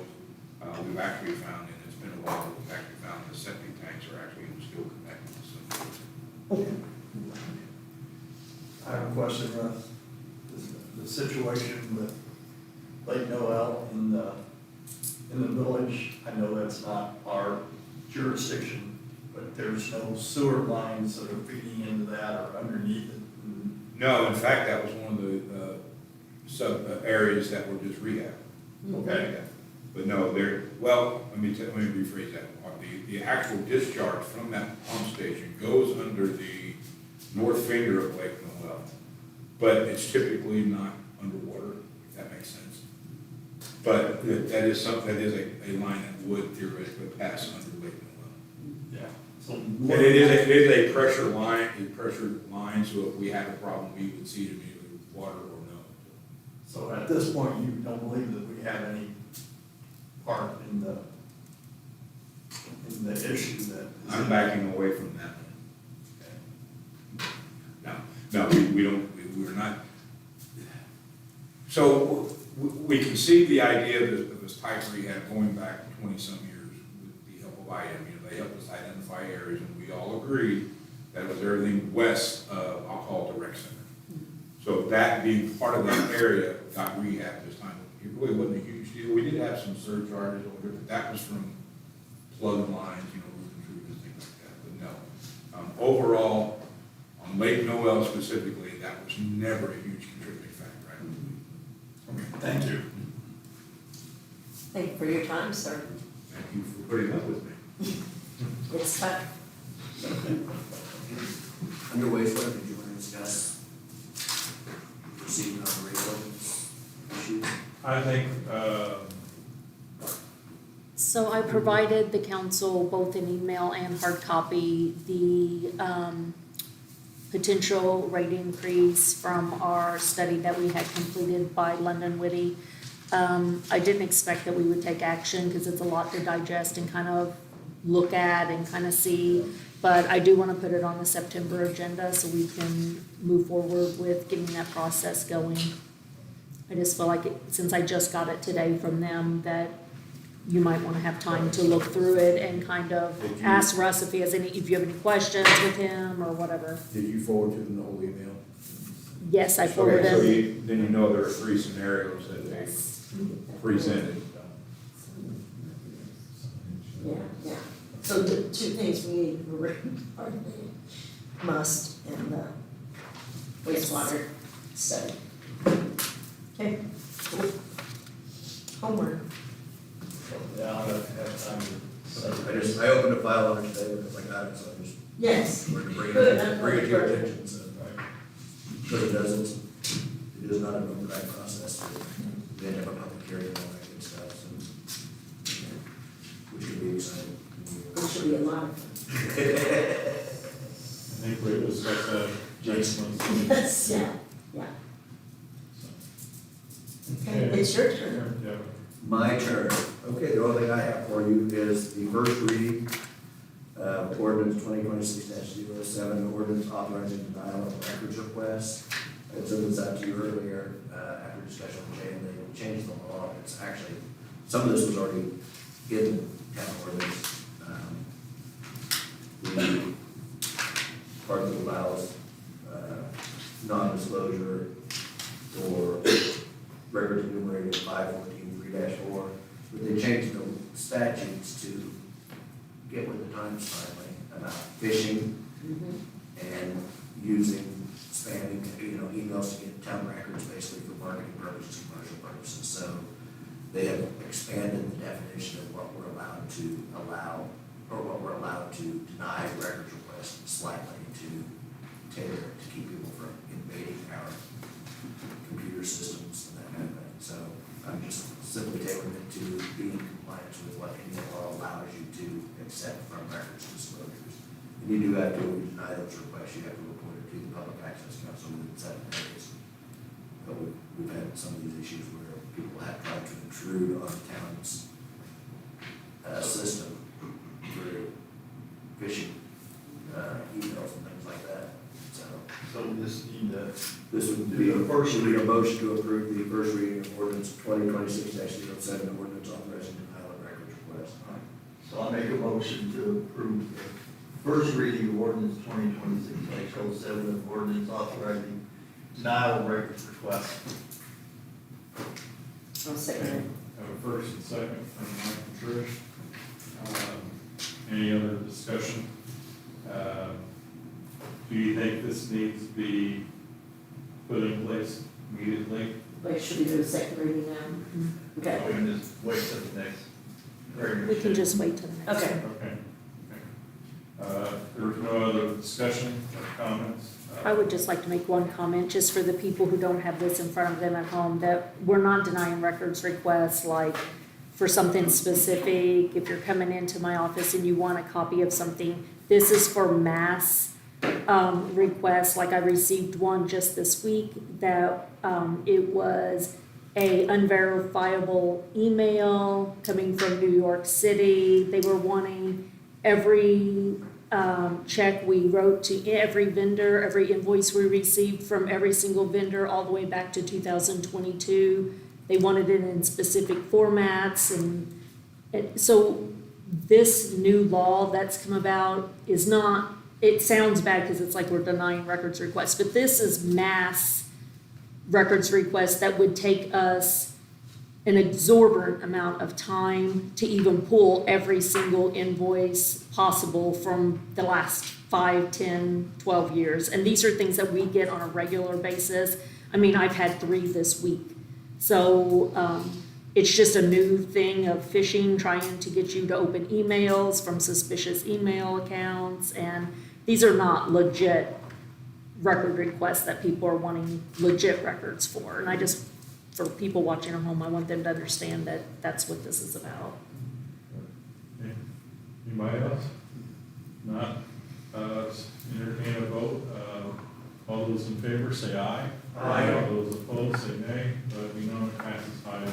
Speaker 11: We've actually found, and it's been a while, we've actually found the septic tanks are actually still connected, so.
Speaker 5: I have a question, Russ. The situation with Lake Noel in the village, I know that's not our jurisdiction, but there's no sewer lines that are feeding into that or underneath it.
Speaker 11: No, in fact, that was one of the sub areas that were just rehabbed.
Speaker 5: Okay.
Speaker 11: But no, let me rephrase that. The actual discharge from that pump station goes under the north finger of Lake Noel, but it's typically not underwater, if that makes sense. But that is something, that is a line that would theoretically pass under Lake Noel.
Speaker 5: Yeah. So
Speaker 11: And it is a pressure line, so if we have a problem, we would see it immediately with water or no.
Speaker 5: So at this point, you don't believe that we have any part in the issue that.
Speaker 11: I'm backing away from that one. No, we don't, we're not. So we can see the idea of this type rehab going back 20-some years with the help of IM. They helped us identify areas, and we all agreed that it was everything west of, I'll call it the rec center. So that being part of that area got rehabbed this time. It really wasn't a huge deal. We did have some surcharges over there, but that was from plug lines, roof intrusions, things like that. But no, overall, on Lake Noel specifically, that was never a huge contributing factor. Right? Okay,
Speaker 5: Thank you.
Speaker 4: Thank you for your time, sir.
Speaker 11: thank you for putting up with me.
Speaker 4: It's tough.
Speaker 7: Under wastewater, did you want to discuss proceeding on the rate issues?
Speaker 3: I think,
Speaker 2: So I provided the council both an email and hard copy, the potential rate increase from our study that we had completed by London Witty. I didn't expect that we would take action because it's a lot to digest and kind of look at and kind of see. But I do want to put it on the September agenda so we can move forward with getting that process going. I just feel like since I just got it today from them, that you might want to have time to look through it and kind of ask Russ if if you have any questions with him or whatever.
Speaker 11: Did you forward to them the whole email?
Speaker 2: Yes, I forwarded
Speaker 11: Okay, so
Speaker 2: him.
Speaker 11: then you know there are 3 scenarios that they presented.
Speaker 4: Yeah. So the two things we need were written are the must and the wastewater study. Okay. Homework.
Speaker 5: Yeah, I'll have time to.
Speaker 7: I opened a file on it today because I got it, so I just
Speaker 4: Yes.
Speaker 7: wanted to
Speaker 4: Good.
Speaker 7: bring it to your attention, so. But it doesn't, it is not an override process. We have a public hearing and all that good stuff, so. Which should be exciting.
Speaker 4: It should be a lot of fun.
Speaker 3: I think we discussed that, Jason.
Speaker 4: Yes, yeah. Okay, it's your turn.
Speaker 3: Yeah.
Speaker 7: My turn. Okay, the only thing I have for you is the first reading of ordinance 2026-07, ordinance authorizing denial of records request. I sent this out to you earlier after discussion with Jay, and they changed the law. It's actually, some of this was already in town ordinance. The part that allows non-disclosure or records enumerated 514(3-4), but they changed the statutes to get with the times finally about phishing and using spamming, emails to get town records basically for marketing purposes, commercial purposes. So they have expanded the definition of what we're allowed to allow, or what we're allowed to deny records requests slightly to tailor it to keep people from invading our computer systems and that kind of thing. So I'm just simply tailoring it to be in compliance with what any law allows you to accept from records disclosures. And you do have to, when you deny those requests, you have to report it to the Public Access Council within 7 days. But we've had some of these issues where people have tried to intrude on the town's system through phishing emails and things like that.
Speaker 5: So we just need to.
Speaker 7: This would be a motion to approve the first reading of ordinance 2026-07, ordinance authorizing denial of records request.
Speaker 5: So I'll make a motion to approve the first reading of ordinance 2026-07, ordinance authorizing denial of records request.
Speaker 4: I'll second it.
Speaker 3: Have a first and second from Mike and Trish. Any other discussion? Do you think this needs to be put in place immediately?
Speaker 4: Like, should we do a second reading now? Okay.
Speaker 5: We can just wait till the next. regular
Speaker 2: We can
Speaker 5: session.
Speaker 2: just wait till the next
Speaker 4: Okay.
Speaker 2: one.
Speaker 3: Okay. There's no other discussion or comments.
Speaker 2: I would just like to make one comment, just for the people who don't have this in front of them at home, that we're not denying records requests like for something specific. If you're coming into my office and you want a copy of something, this is for mass requests. Like I received one just this week that it was a unverifiable email coming from New York City. They were wanting every check we wrote to every vendor, every invoice we received from every single vendor all the way back to 2022. They wanted it in specific formats, and so this new law that's come about is not, it sounds bad because it's like we're denying records requests, but this is mass records requests that would take us an exorbitant amount of time to even pull every single invoice possible from the last 5, 10, 12 years. And these are things that we get on a regular basis. I mean, I've had 3 this week. So it's just a new thing of phishing, trying to get you to open emails from suspicious email accounts. And these are not legit record requests that people are wanting legit records for. And I just, for people watching at home, I want them to understand that that's what this is about.
Speaker 3: Okay. Anybody else? Not? Let's entertain a vote. All those in favor say aye.
Speaker 5: Aye.
Speaker 3: All those opposed say nay. But we know it passes 5-0.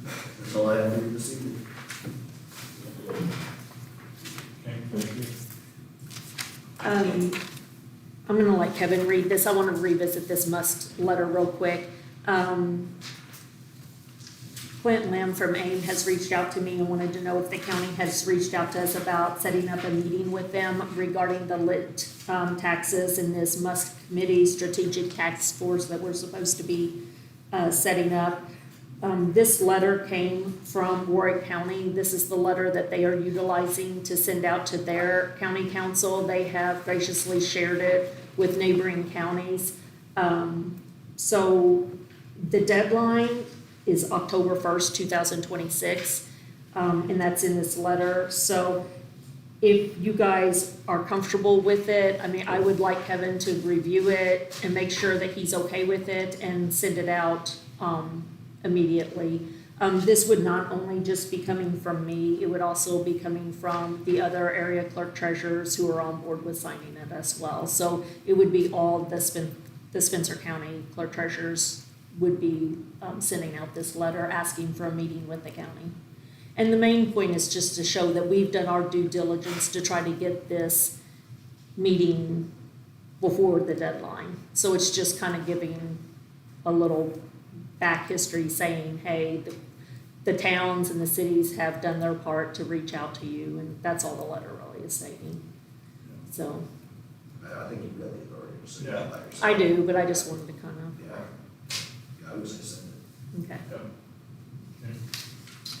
Speaker 7: That's all I have for you this evening.
Speaker 3: Okay, thank you.
Speaker 2: I'm gonna let Kevin read this. I want to revisit this must letter real quick. Clint Lamb from AIM has reached out to me and wanted to know if the county has reached out to us about setting up a meeting with them regarding the lit taxes and this must committee strategic tax force that we're supposed to be setting up. This letter came from Warwick County. This is the letter that they are utilizing to send out to their county council. They have graciously shared it with neighboring counties. So the deadline is October 1st, 2026, and that's in this letter. So if you guys are comfortable with it, I mean, I would like Kevin to review it and make sure that he's okay with it and send it out immediately. This would not only just be coming from me, it would also be coming from the other area clerk treasurers who are on board with signing it as well. So it would be all the Spencer County clerk treasurers would be sending out this letter asking for a meeting with the county. And the main point is just to show that we've done our due diligence to try to get this meeting before the deadline. So it's just kind of giving a little back history saying, hey, the towns and the cities have done their part to reach out to you, and that's all the letter really is saying. So.
Speaker 7: I think you've got the authority to say that by yourself.
Speaker 2: I do, but I just wanted to kind of.
Speaker 7: Yeah, I would say send it.
Speaker 2: Okay.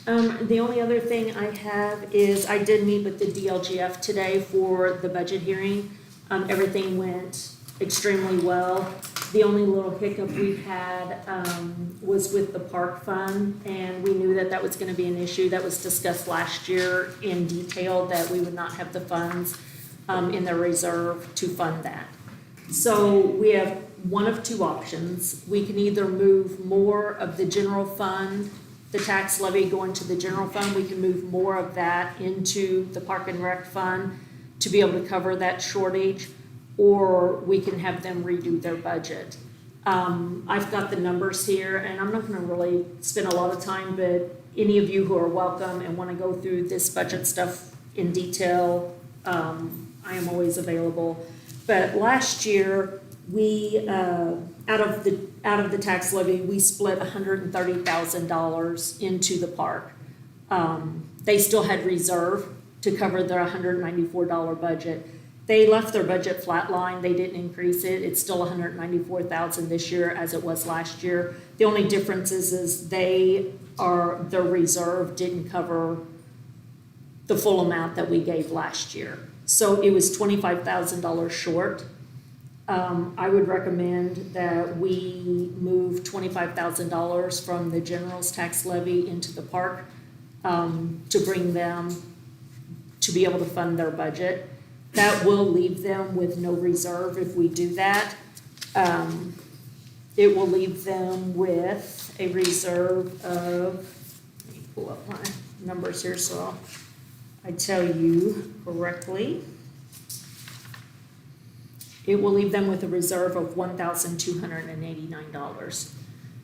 Speaker 3: Okay.
Speaker 2: The only other thing I have is I did meet with the DLGF today for the budget hearing. Everything went extremely well. The only little hiccup we had was with the park fund, and we knew that that was going to be an issue that was discussed last year in detail, that we would not have the funds in the reserve to fund that. So we have one of 2 options. We can either move more of the general fund, the tax levy going to the general fund, we can move more of that into the park and rec fund to be able to cover that shortage, or we can have them redo their budget. I've got the numbers here, and I'm not gonna really spend a lot of time, but any of you who are welcome and wanna go through this budget stuff in detail, I am always available. But last year, we, out of the tax levy, we split $130,000 into the park. They still had reserve to cover their $194 budget. They left their budget flatline, they didn't increase it, it's still $194,000 this year as it was last year. The only difference is their reserve didn't cover the full amount that we gave last year. So it was $25,000 short. I would recommend that we move $25,000 from the general's tax levy into the park to bring them to be able to fund their budget. that will leave them with no reserve if we do that. It will leave them with a reserve of, let me pull up my numbers here so I tell you correctly. It will leave them with a reserve of $1,289.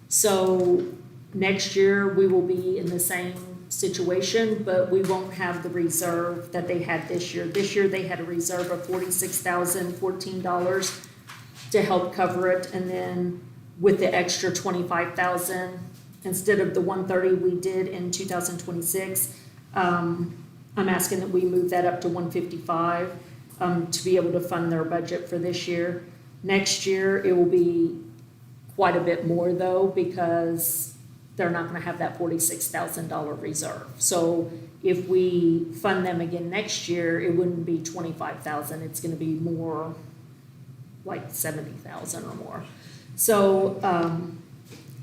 Speaker 2: So next year, we will be in the same situation, but we won't have the reserve that they had this year. This year, they had a reserve of $46,014 to help cover it, and then with the extra $25,000, instead of the $130 we did in 2026, I'm asking that we move that up to $155 to be able to fund their budget for this year. Next year, it will be quite a bit more though, because they're not gonna have that $46,000 reserve. So if we fund them again next year, it wouldn't be $25,000, it's gonna be more like $70,000 or more. So,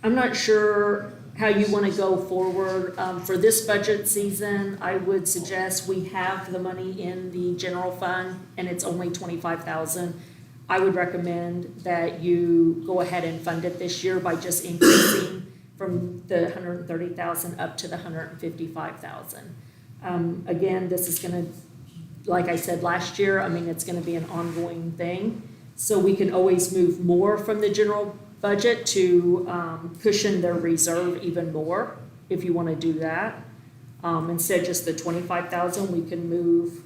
Speaker 2: I'm not sure how you wanna go forward. For this budget season, I would suggest we have the money in the general fund and it's only $25,000. I would recommend that you go ahead and fund it this year by just increasing from the $130,000 up to the $155,000. Again, this is gonna, like I said last year, I mean, it's gonna be an ongoing thing. So we can always move more from the general budget to cushion their reserve even more, if you wanna do that. Instead of just the $25,000, we can move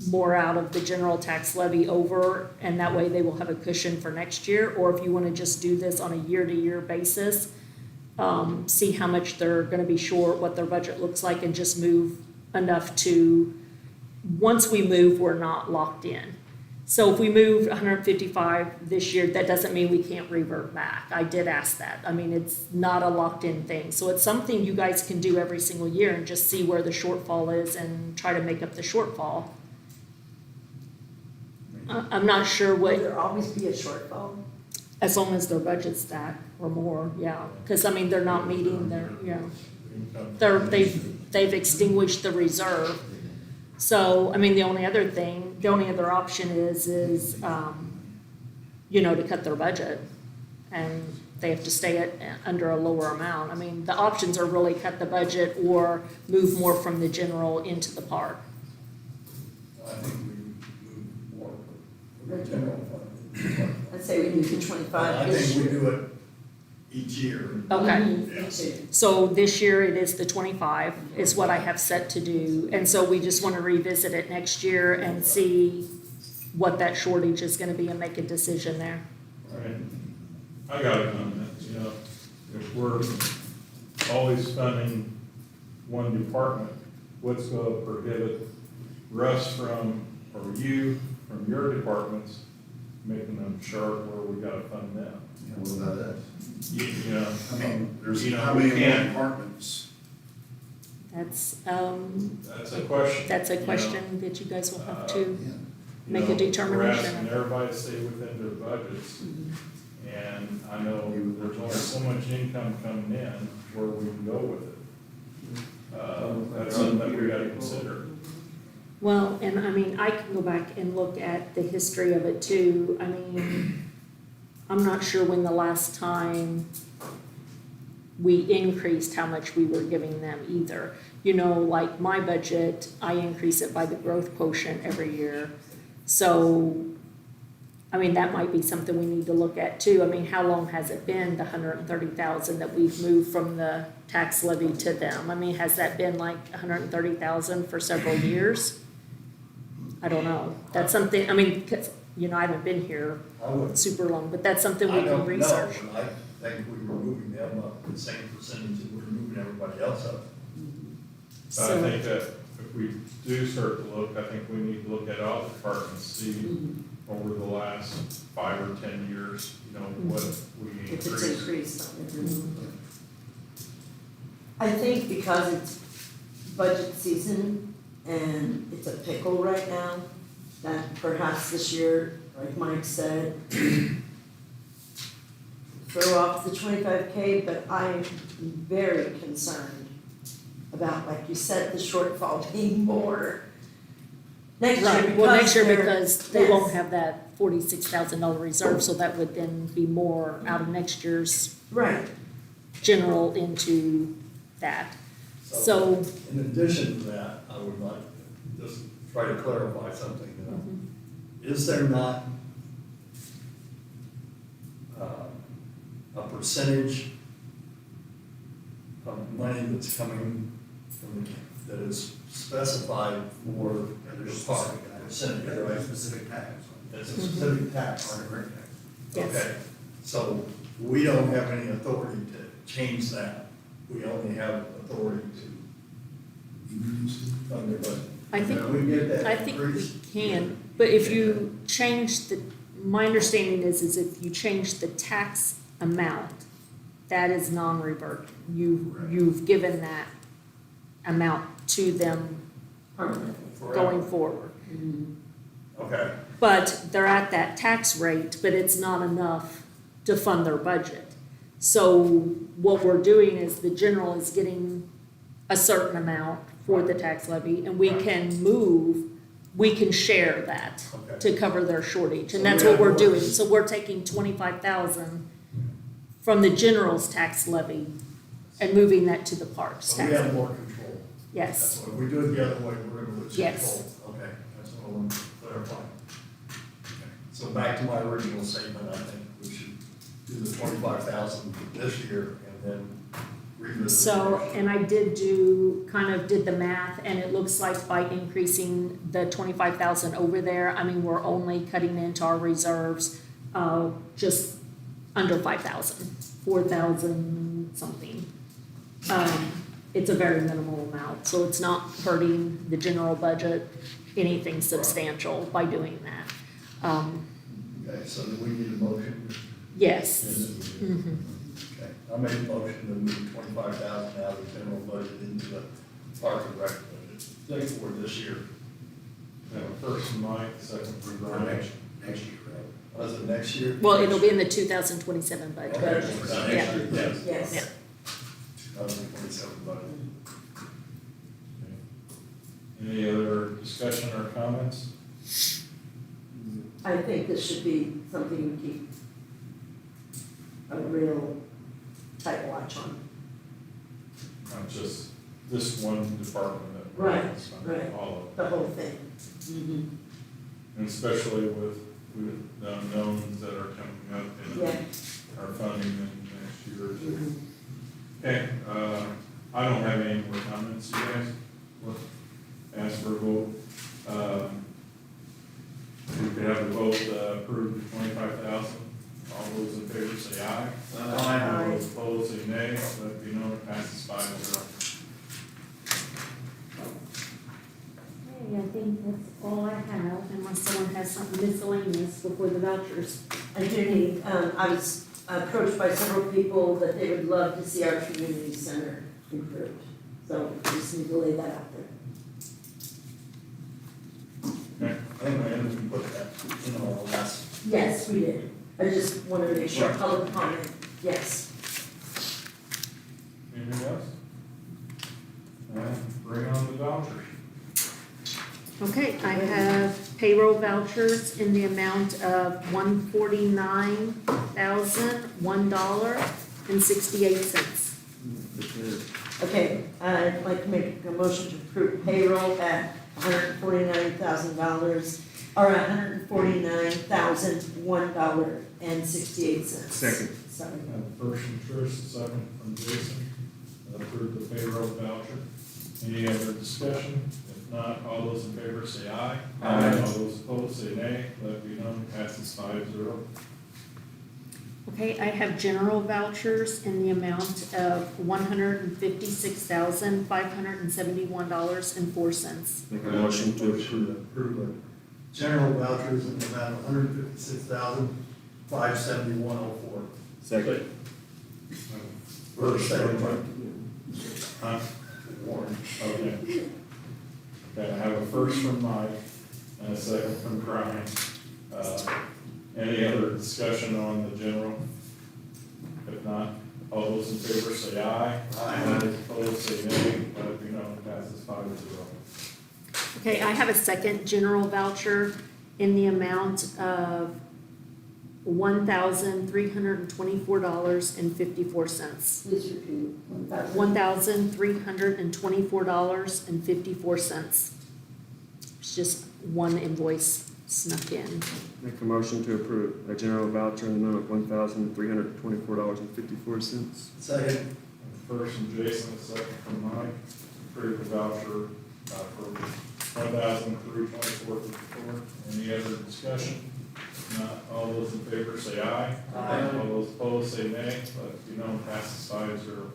Speaker 2: more out of the general tax levy over, and that way they will have a cushion for next year. Or if you wanna just do this on a year-to-year basis, see how much they're gonna be short, what their budget looks like, and just move enough to, once we move, we're not locked in. So if we move 155 this year, that doesn't mean we can't revert back. I did ask that. I mean, it's not a locked-in thing. So it's something you guys can do every single year and just see where the shortfall is and try to make up the shortfall. I'm not sure
Speaker 4: Will
Speaker 2: what,
Speaker 4: there always be a shortfall?
Speaker 2: as long as their budget's that or more, yeah. Because, I mean, they're not meeting their, they've extinguished the reserve. So, I mean, the only other option is, to cut their budget. And they have to stay under a lower amount. I mean, the options are really cut the budget or move more from the general into the park.
Speaker 5: I think we move more from the general fund.
Speaker 4: I'd say we do the 25
Speaker 5: I
Speaker 4: this
Speaker 5: think we
Speaker 4: year.
Speaker 5: do it each year.
Speaker 2: Okay.
Speaker 4: Me too.
Speaker 2: So this year it is the 25 is what I have set to do. And so we just want to revisit it next year and see what that shortage is going to be and make a decision there.
Speaker 3: Right. I got a comment, if we're always funding one department, what's going to prohibit Russ from, or you, from your departments, making them sharp where we gotta fund them?
Speaker 9: What about that?
Speaker 3: I mean,
Speaker 9: There's
Speaker 3: you know,
Speaker 9: how
Speaker 3: we
Speaker 9: many
Speaker 3: can't-
Speaker 9: departments?
Speaker 2: That's
Speaker 3: That's a question.
Speaker 2: a
Speaker 3: you know.
Speaker 2: question that you guys will have to
Speaker 3: You
Speaker 2: make a
Speaker 3: know,
Speaker 2: determination.
Speaker 3: We're asking everybody to stay within their budgets, and I know there's only so much income coming in where we can go with it. That's something that we gotta consider.
Speaker 2: Well, and I mean, I can go back and look at the history of it too. I mean, I'm not sure when the last time we increased how much we were giving them either. Like my budget, I increase it by the growth quotient every year. So, I mean, that might be something we need to look at too. I mean, how long has it been, the 130,000 that we've moved from the tax levy to them? I mean, has that been like 130,000 for several years? I don't know. That's something, I mean, 'cause, I haven't been here
Speaker 5: I would,
Speaker 2: super long, but that's something we
Speaker 5: I
Speaker 2: can
Speaker 5: don't know,
Speaker 2: research.
Speaker 5: but I think we were moving them up the same percentage that we're moving everybody else up.
Speaker 3: But I think that if we do start to look, I think we need to look at all departments, see over the last 5 or 10 years, what we
Speaker 4: If it's
Speaker 3: increased.
Speaker 4: increased. I think because it's budget season and it's a pickle right now, that perhaps this year, like Mike said, throw off the 25K, but I'm very concerned about, like you said, the shortfall being more. Next year,
Speaker 2: Right, well, next year
Speaker 4: they're-
Speaker 2: because they won't
Speaker 4: yes.
Speaker 2: have that $46,000 reserve, so that would then be more out of next year's
Speaker 4: Right,
Speaker 2: general into that. So,
Speaker 5: In addition to that, I would like to just try to clarify something. Is there not a percentage of money that's coming from the, that is specified for the park? Percentage,
Speaker 7: There's a
Speaker 5: right?
Speaker 7: specific tax.
Speaker 5: It's a specific tax.
Speaker 7: Or a direct tax.
Speaker 2: yes,
Speaker 5: Okay, so we don't have any authority to change that. We only have authority to fund their budget.
Speaker 2: I think,
Speaker 5: Now, we get that
Speaker 2: I think we
Speaker 5: increase.
Speaker 2: can, but if you change the, my understanding is if you change the tax amount, that is non-reverting. You've given that amount to them
Speaker 4: permanently.
Speaker 2: going forward.
Speaker 5: Okay,
Speaker 2: But they're at that tax rate, but it's not enough to fund their budget. So what we're doing is the general is getting a certain amount for the tax levy, and we can share that
Speaker 5: okay.
Speaker 2: to cover their shortage, and
Speaker 5: So
Speaker 2: that's
Speaker 5: we
Speaker 2: what
Speaker 5: have
Speaker 2: we're
Speaker 5: more-
Speaker 2: doing. So we're taking 25,000 from the general's tax levy and moving that to the parks
Speaker 5: So we
Speaker 2: tax.
Speaker 5: have
Speaker 2: levy.
Speaker 5: more control.
Speaker 2: Yes,
Speaker 5: That's what, if we do it the other way, we're gonna lose
Speaker 2: Yes.
Speaker 5: control. Okay, that's what I want to clarify. Okay. So back to my original statement, I think we should do the 25,000 this year and then revisit.
Speaker 2: so,
Speaker 5: it next year.
Speaker 2: and I did the math, and it looks like by increasing the 25,000 over there, I mean, we're only cutting into our reserves, just under 5,000, 4,000 something. It's a very minimal amount, so it's not hurting the general budget anything substantial by doing that.
Speaker 5: Okay, so do we need a motion?
Speaker 2: Yes.
Speaker 5: Mhm. Okay, I made a motion to move 25,000 out of the general budget into the park and rec budget for this year.
Speaker 3: Have a first from Mike, second from
Speaker 7: For
Speaker 3: Brian.
Speaker 7: next year, right?
Speaker 5: Was it next year?
Speaker 2: Well, it'll be in the 2027 budget.
Speaker 5: Okay, so next
Speaker 2: Yeah.
Speaker 5: year, yes.
Speaker 4: Yes.
Speaker 2: Yeah.
Speaker 5: 2027 budget.
Speaker 3: Any other discussion or comments?
Speaker 4: I think this should be something we keep a real tight watch on.
Speaker 3: Not just this one department that.
Speaker 4: Right,
Speaker 3: runs, I mean,
Speaker 4: right.
Speaker 3: all of
Speaker 4: The
Speaker 3: them.
Speaker 4: whole thing.
Speaker 3: And especially with the unknowns that are coming up in
Speaker 4: Yeah.
Speaker 3: our funding in the next year or two. Okay, I don't have any more comments, you guys. Ask for a vote. We could have a vote, approve the 25,000. All those in favor say aye.
Speaker 4: Aye.
Speaker 3: All those opposed say nay. Let it be known, it passes 5-0.
Speaker 2: Okay, I think that's all I have, unless someone has something miscellaneous before the vouchers.
Speaker 4: I do need, I was approached by several people that they would love to see our community center improved. So we just need to lay that out there.
Speaker 3: Okay,
Speaker 5: I think we can put that in our last.
Speaker 4: Yes, we did. I just wanted to make sure,
Speaker 5: Right.
Speaker 4: public comment, yes.
Speaker 3: anything else? Bring on the vouchers.
Speaker 2: Okay, I have payroll vouchers in the amount of $149,001.68.
Speaker 4: Okay, I'd like to make a motion to approve payroll at $149,000, or $149,001.68.
Speaker 11: Second.
Speaker 4: Sorry.
Speaker 3: Have first from Trish, second from Jason. Approve the payroll voucher. Any other discussion? If not, all those in favor say aye.
Speaker 11: Aye.
Speaker 3: All those opposed say nay. Let it be known, passes 5-0.
Speaker 2: Okay, I have general vouchers in the amount of $156,571.04.
Speaker 11: Make a motion to approve.
Speaker 5: Approve the general vouchers in the amount of $156,571.04.
Speaker 11: Second.
Speaker 5: First, second,
Speaker 3: Huh?
Speaker 5: Warren.
Speaker 3: Okay. Okay, I have a first from Mike and a second from Brian. Any other discussion on the general? If not, all those in favor say aye.
Speaker 5: Aye.
Speaker 3: All those opposed say nay. Let it be known, passes 5-0.
Speaker 2: Okay, I have a second general voucher in the amount of $1,324.54.
Speaker 4: Please repeat, 1,000.
Speaker 2: $1,324.54. It's just one invoice snuck in.
Speaker 6: Make a motion to approve a general voucher in the amount of $1,324.54.
Speaker 7: Second.
Speaker 3: First from Jason, a second from Mike, approve the voucher for $1,324.54. Any other discussion? Not all those in favor say aye.
Speaker 7: Aye.
Speaker 3: All those opposed say nay, but you know, passes 5-0.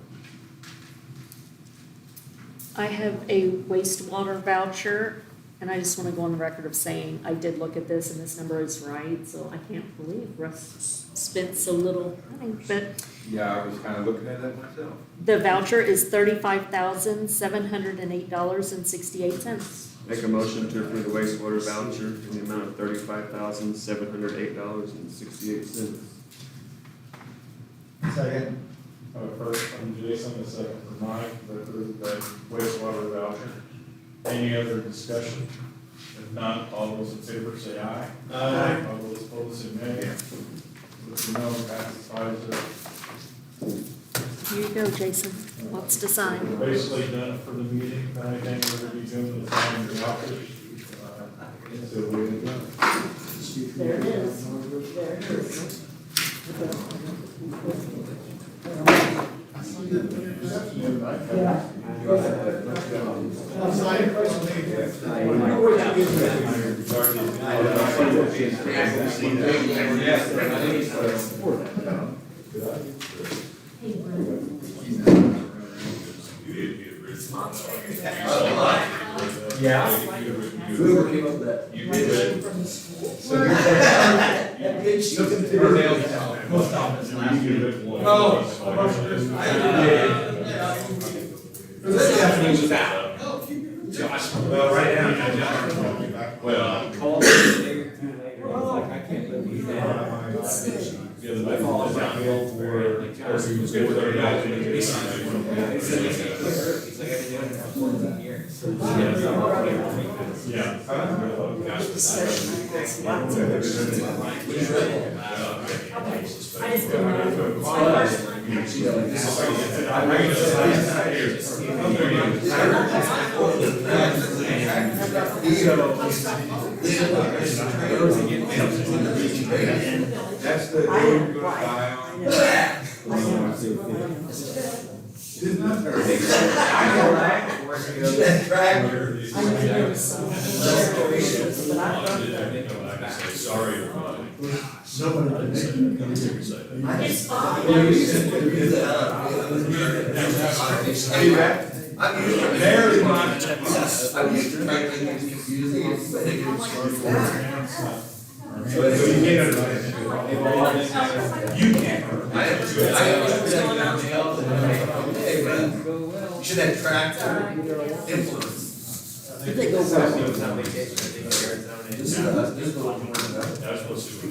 Speaker 2: I have a wastewater voucher, and I just want to go on the record of saying I did look at this and this number is right, so I can't believe Russ spent so little money, but
Speaker 11: Yeah, I was kind of looking at that myself.
Speaker 2: the voucher is $35,708.68.
Speaker 6: Make a motion to approve the wastewater voucher in the amount of $35,708.68.
Speaker 7: Second.
Speaker 3: First from Jason, a second from Mike, to approve the wastewater voucher. Any other discussion? If not, all those in favor say aye.
Speaker 13: Aye.
Speaker 3: All those opposed say nay. Let you know, passes 5-0.
Speaker 2: Here you go, Jason. Lots to sign.
Speaker 3: We're basically done for the meeting. If anything, we're gonna be doing the sign the office. So we're done.
Speaker 4: There it is. There it is.
Speaker 7: Yeah. Whoever came up with that.
Speaker 12: You did.
Speaker 7: Post office last week.
Speaker 11: Well, right now,
Speaker 12: Well,
Speaker 3: Yeah, the big one is out here for, yeah.
Speaker 1: I just don't know.
Speaker 11: that's the day you're gonna die on.
Speaker 7: I know, right?
Speaker 4: I know there was some restorations, but I thought
Speaker 12: sorry, everybody.
Speaker 1: It's fine.
Speaker 7: I'm used to
Speaker 11: Very much.
Speaker 7: I'm used to trying to make things confusing, but it gets
Speaker 11: So you can't understand. You can't.
Speaker 7: I you should have tracked influence.
Speaker 4: they go well.
Speaker 7: This is the one.
Speaker 12: That's what's super.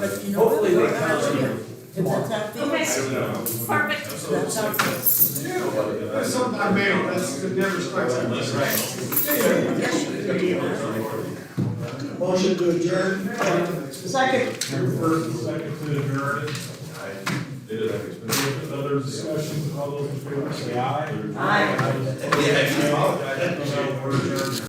Speaker 4: But you know what?
Speaker 7: Hopefully they come.
Speaker 4: If that's how it feels,
Speaker 1: Okay, perfect.
Speaker 4: that's how it feels.
Speaker 13: That's something I made, that's, it never strikes me.
Speaker 7: Motion to adjourn.
Speaker 4: Second.
Speaker 3: First and second to adjourn. Other discussions, all those in favor say aye.
Speaker 4: Aye.
Speaker 3: All those opposed say nay. We're adjourned.